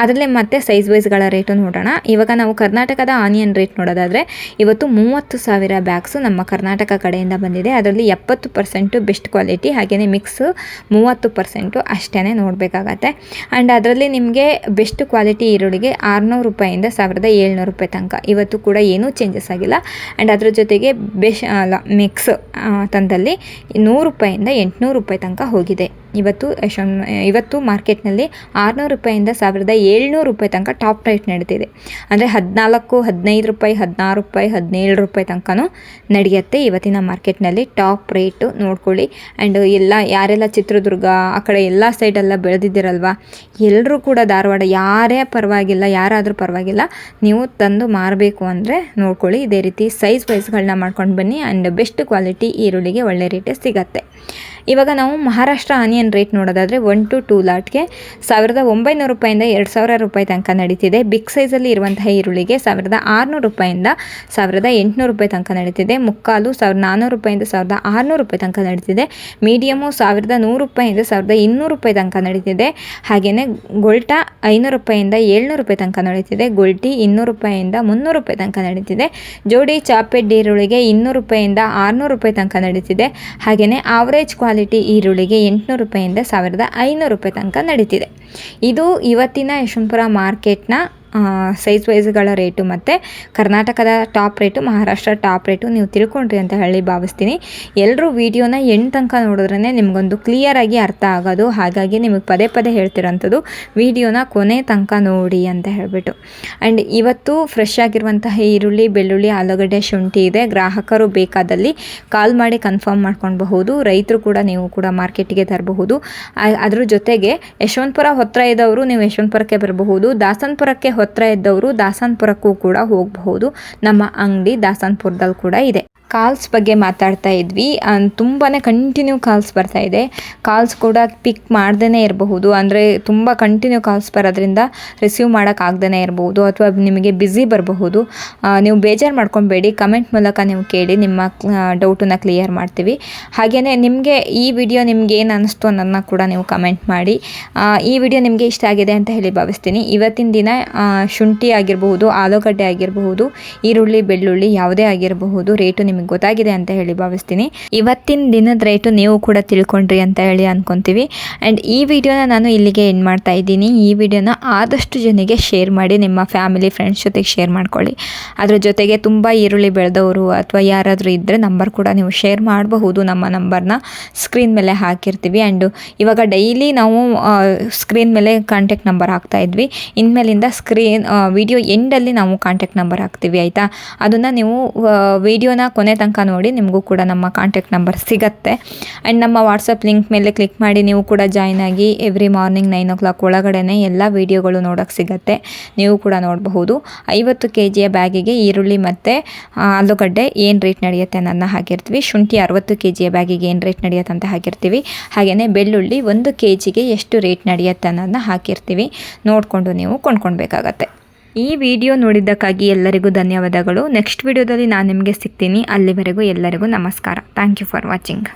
ಅದರಲ್ಲೇ ಮತ್ತೆ ಸೈಜ್ ವೈಸ್ಗಳ ರೇಟು ನೋಡೋಣ. ಇವಾಗ ನಾವು ಕರ್ನಾಟಕದ ಆನಿಯನ್ ರೇಟ್ ನೋಡೋದಾದರೆ ಇವತ್ತು 30,000 ಬ್ಯಾಗ್ಸು ನಮ್ಮ ಕರ್ನಾಟಕ ಕಡೆಯಿಂದ ಬಂದಿದೆ. ಅದರಲ್ಲಿ 70% ಬೆಸ್ಟ್ ಕ್ವಾಲಿಟಿ, ಹಾಗೆಯೇ ಮಿಕ್ಸ್ 30% ಅಷ್ಟೇ ನೋಡಬೇಕಾಗತ್ತೆ. ಆ್ಯಂಡ್ ಅದರಲ್ಲಿ ನಿಮಗೆ ಬೆಸ್ಟ್ ಕ್ವಾಲಿಟಿ ಈರುಳ್ಳಿಗೆ 600 ರೂಪಾಯಿಂದ 1,700 ರೂಪಾಯಿ ತನಕ ಇವತ್ತು ಕೂಡ ಏನೂ ಚೇಂಜಸ್ ಆಗಿಲ್ಲ. ಆ್ಯಂಡ್ ಅದ್ರ ಜೊತೆಗೆ ಮಿಕ್ಸ್ ತಂದಲ್ಲಿ 100 ರೂಪಾಯಿಂದ 800 ರೂಪಾಯಿ ತನಕ ಹೋಗಿದೆ ಇವತ್ತು ಮಾರ್ಕೆಟ್ನಲ್ಲಿ 600 ರೂಪಾಯಿಂದ 1700 ರೂಪಾಯಿ ತನಕ ಟಾಪ್ ರೇಟ್ ನಡೀತಿದೆ. ಅಂದರೆ 14, 15 ರೂಪಾಯಿ, 16 ರೂಪಾಯಿ, 17 ರೂಪಾಯಿ ತನಕನೂ ನಡೆಯುತ್ತೆ ಇವತ್ತಿನ ಮಾರ್ಕೆಟ್ನಲ್ಲಿ ಟಾಪ್ ರೇಟು ನೋಡ್ಕೊಳ್ಳಿ. ಆ್ಯಂಡ್ ಯಾರೆಲ್ಲ ಚಿತ್ರದುರ್ಗ ಆ ಕಡೆ ಎಲ್ಲ ಸೈಡೆಲ್ಲ ಬೆಳೆದಿದ್ದೀರಲ್ವ, ಎಲ್ಲರೂ ಕೂಡ ಧಾರವಾಡ ಯಾರಾದರೂ ಪರವಾಗಿಲ್ಲ, ನೀವು ತಂದು ಮಾರಬೇಕು ಅಂದರೆ ನೋಡ್ಕೊಳ್ಳಿ. ಇದೇ ರೀತಿ ಸೈಜ್ ವೈಸ್ಗಳನ್ನ ಮಾಡ್ಕೊಂಡು ಬನ್ನಿ. ಆ್ಯಂಡ್ ಬೆಸ್ಟ್ ಕ್ವಾಲಿಟಿ ಈರುಳ್ಳಿಗೆ ಒಳ್ಳೆ ರೇಟೇ ಸಿಗತ್ತೆ. ಇವಾಗ ನಾವು ಮಹಾರಾಷ್ಟ್ರ ಆನಿಯನ್ ರೇಟ್ ನೋಡೋದಾದರೆ 1 to 2 ಲಾಟ್ಗೆ 1900 ರೂಪಾಯಿಂದ 2000 ರೂಪಾಯಿ ತನಕ ನಡೀತಿದೆ. ಬಿಗ್ ಸೈಜಲ್ಲಿ ಇರುವಂತಹ ಈರುಳ್ಳಿಗೆ 1600 ರೂಪಾಯಿಂದ 1800 ರೂಪಾಯಿ ತನಕ ನಡೀತಿದೆ. ಮುಕ್ಕಾಲು 1400 ರೂಪಾಯಿಂದ 1600 ರೂಪಾಯಿ ತನಕ ನಡೀತಿದೆ. ಮೀಡಿಯಮು 1100 ರೂಪಾಯಿಂದ 1200 ರೂಪಾಯಿ ತನಕ ನಡೀತಿದೆ. ಹಾಗೆಯೇ ಗೊಲ್ಟಾ 500 ರೂಪಾಯಿಂದ 700 ರೂಪಾಯಿ ತನಕ ನಡೀತಿದೆ. ಗೊಲ್ಟಿ 200 ರೂಪಾಯಿಂದ 300 ರೂಪಾಯಿ ತನಕ ನಡೀತಿದೆ. ಜೋಡಿ ಚಾಪೆಡ್ ಈರುಳ್ಳಿಗೆ 200 ರೂಪಾಯಿಂದ 600 ರೂಪಾಯಿ ತನಕ ನಡೀತಿದೆ. ಹಾಗೆಯೇ ಆವರೇಜ್ ಕ್ವಾಲಿಟಿ ಈರುಳ್ಳಿಗೆ 800 ರೂಪಾಯಿಂದ 1500 ರೂಪಾಯಿ ತನಕ ನಡೀತಿದೆ. ಇದು ಇವತ್ತಿನ ಯಶವಂತಪುರ ಮಾರ್ಕೆಟ್ನ ಸೈಜ್ ವೈಸ್ಗಳ ರೇಟು ಮತ್ತು ಕರ್ನಾಟಕದ top rate, Maharashtra top rate ನೀವು ತಿಳ್ಕೊಂಡ್ರಿ ಅಂತ ಹೇಳಿ ಭಾವಿಸ್ತೀನಿ. ಎಲ್ಲರೂ ವಿಡಿಯೋನ ಎಂಡ್ ತನಕ ನೋಡಿದ್ರೇ ನಿಮಗೊಂದು ಕ್ಲಿಯರಾಗಿ ಅರ್ಥ ಆಗೋದು. ಹಾಗಾಗಿ ನಿಮಗೆ ಪದೇ ಪದೇ ಹೇಳ್ತಿರೋಂಥದ್ದು ವಿಡಿಯೋನ ಕೊನೆ ತನಕ ನೋಡಿ ಅಂತ ಹೇಳಿಬಿಟ್ಟು. ಆ್ಯಂಡ್ ಇವತ್ತು ಫ್ರೆಶ್ ಆಗಿರುವಂತಹ ಈರುಳ್ಳಿ, ಬೆಳ್ಳುಳ್ಳಿ, ಆಲೂಗಡ್ಡೆ, ಶುಂಠಿ ಇದೆ. ಗ್ರಾಹಕರು ಬೇಕಾದಲ್ಲಿ ಕಾಲ್ ಮಾಡಿ ಕನ್ಫರ್ಮ್ ಮಾಡ್ಕೊಳ್ಬಹುದು. ರೈತರು ಕೂಡ ನೀವು ಕೂಡ ಮಾರ್ಕೆಟಿಗೆ ತರಬಹುದು. ಅದ್ರ ಜೊತೆಗೆ ಯಶವಂತಪುರ ಹತ್ತಿರ ಇದ್ದವರು ನೀವು ಯಶವಂತಪುರಕ್ಕೆ ಬರಬಹುದು. ದಾಸನಪುರಕ್ಕೆ ಹತ್ತಿರ ಇದ್ದವರು ದಾಸನಪುರಕ್ಕೂ ಕೂಡ ಹೋಗಬಹುದು. ನಮ್ಮ ಅಂಗಡಿ ದಾಸನಪುರದಲ್ಲಿ ಕೂಡ ಇದೆ. ಕಾಲ್ಸ್ ಬಗ್ಗೆ ಮಾತಾಡ್ತಾ ಇದ್ವಿ. ತುಂಬಾ ಕಂಟಿನ್ಯೂ ಕಾಲ್ಸ್ ಬರ್ತಾ ಇದೆ. ಕಾಲ್ಸ್ ಕೂಡ ಪಿಕ್ ಮಾಡ್ದೇ ಇರಬಹುದು. ಅಂದರೆ ತುಂಬ ಕಂಟಿನ್ಯೂ ಕಾಲ್ಸ್ ಬರೋದ್ರಿಂದ ರಿಸೀವ್ ಮಾಡೋಕ್ಕಾಗ್ದೇ ಇರಬಹುದು, ಅಥವಾ ನಿಮಗೆ ಬ್ಯುಸಿ ಬರಬಹುದು. ನೀವು ಬೇಜಾರು ಮಾಡ್ಕೊಬೇಡಿ, ಕಮೆಂಟ್ ಮೂಲಕ ನೀವು ಕೇಳಿ, ನಿಮ್ಮ ಡೌಟನ್ನು ಕ್ಲಿಯರ್ ಮಾಡ್ತೀವಿ. ಹಾಗೆಯೇ ನಿಮಗೆ ಈ ವಿಡಿಯೋ ನಿಮ್ಗೆ ಏನು ಅನ್ನಿಸ್ತು ಅನ್ನೋದನ್ನ ಕೂಡ ನೀವು ಕಮೆಂಟ್ ಮಾಡಿ. ಈ ವಿಡಿಯೋ ನಿಮಗೆ ಇಷ್ಟ ಆಗಿದೆ ಅಂತ ಹೇಳಿ ಭಾವಿಸ್ತೀನಿ. ಇವತ್ತಿನ ದಿನ ಶುಂಠಿ ಆಗಿರಬಹುದು, ಆಲೂಗಡ್ಡೆ ಆಗಿರಬಹುದು, ಈರುಳ್ಳಿ, ಬೆಳ್ಳುಳ್ಳಿ ಯಾವುದೇ ಆಗಿರಬಹುದು ರೇಟು ನಿಮಗೆ ಗೊತ್ತಾಗಿದೆ ಅಂತ ಹೇಳಿ ಭಾವಿಸ್ತೀನಿ. ಇವತ್ತಿನ ದಿನದ ರೇಟು ನೀವು ಕೂಡ ತಿಳ್ಕೊಂಡ್ರಿ ಅಂತ ಹೇಳಿ ಅನ್ಕೊಂತೀವಿ. ಆ್ಯಂಡ್ ಈ ವಿಡಿಯೋನ ನಾನು ಇಲ್ಲಿಗೆ ಎಂಡ್ ಮಾಡ್ತಾ ಇದ್ದೀನಿ. ಈ ವಿಡಿಯೋನ ಆದಷ್ಟು ಜನಕ್ಕೆ ಶೇರ್ ಮಾಡಿ, ನಿಮ್ಮ ಫ್ಯಾಮಿಲಿ ಫ್ರೆಂಡ್ಸ್ ಜೊತೆಗೆ ಶೇರ್ ಮಾಡ್ಕೊಳ್ಳಿ. ಅದ್ರ ಜೊತೆಗೆ ತುಂಬ ಈರುಳ್ಳಿ ಬೆಳೆದವರು ಅಥವಾ ಯಾರಾದರೂ ಇದ್ದರೆ ನಂಬರ್ ಕೂಡ ನೀವು ಶೇರ್ ಮಾಡಬಹುದು. ನಮ್ಮ ನಂಬರ್ನ ಸ್ಕ್ರೀನ್ ಮೇಲೆ ಹಾಕಿರ್ತೀವಿ. ಆ್ಯಂಡ್ ಇವಾಗ ಡೈಲಿ ನಾವು ಸ್ಕ್ರೀನ್ ಮೇಲೆ ಕಾಂಟ್ಯಾಕ್ಟ್ ನಂಬರ್ ಹಾಕ್ತಾ ಇದ್ವಿ. ಇನ್ಮೇಲಿಂದ ವಿಡಿಯೋ ಎಂಡಲ್ಲಿ ನಾವು ಕಾಂಟ್ಯಾಕ್ಟ್ ನಂಬರ್ ಹಾಕ್ತೀವಿ, ಆಯಿತಾ? ಅದನ್ನು ನೀವು ವಿಡಿಯೋನ ಕೊನೆ ತನಕ ನೋಡಿ, ನಿಮಗೂ ಕೂಡ ನಮ್ಮ ಕಾಂಟ್ಯಾಕ್ಟ್ ನಂಬರ್ ಸಿಗುತ್ತೆ. ಆ್ಯಂಡ್ ನಮ್ಮ ವಾಟ್ಸಪ್ ಲಿಂಕ್ ಮೇಲೆ ಕ್ಲಿಕ್ ಮಾಡಿ ನೀವು ಕೂಡ ಜಾಯ್ನ್ ಆಗಿ ಎವ್ರಿ ಮಾರ್ನಿಂಗ್ 9 o'clock ಒಳಗಡೆ ಎಲ್ಲ ವೀಡಿಯೋಗಳು ನೋಡೋಕ್ಕೆ ಸಿಗುತ್ತೆ. ನೀವು ಕೂಡ ನೋಡಬಹುದು. 50 kg ಬ್ಯಾಗಿಗೆ ಈರುಳ್ಳಿ ಮತ್ತು ಆಲೂಗಡ್ಡೆ ಏನು ರೇಟ್ ನಡೆಯುತ್ತೆ ಅನ್ನೋದನ್ನ ಹಾಕಿರ್ತೀವಿ. ಶುಂಠಿ 60 kg ಬ್ಯಾಗಿಗೆ ಏನು ರೇಟ್ ನಡೆಯುತ್ತೆ ಅಂತ ಹಾಕಿರ್ತೀವಿ. ಹಾಗೆಯೇ ಬೆಳ್ಳುಳ್ಳಿ 1 kgಗೆ ಎಷ್ಟು ರೇಟ್ ನಡೆಯುತ್ತೆ ಅನ್ನೋದನ್ನ ಹಾಕಿರ್ತೀವಿ. ನೋಡಿಕೊಂಡು ನೀವು ಕೊಂಡ್ಕೊಳ್ಬೇಕಾಗತ್ತೆ. ಈ ವಿಡಿಯೋ ನೋಡಿದ್ದಕ್ಕಾಗಿ ಎಲ್ಲರಿಗೂ ಧನ್ಯವಾದಗಳು. ನೆಕ್ಸ್ಟ್ ವಿಡಿಯೋದಲ್ಲಿ ನಾನು ನಿಮಗೆ ಸಿಗ್ತೀನಿ. ಅಲ್ಲಿವರೆಗೂ ಎಲ್ಲರಿಗೂ ನಮಸ್ಕಾರ. Thank you for watching.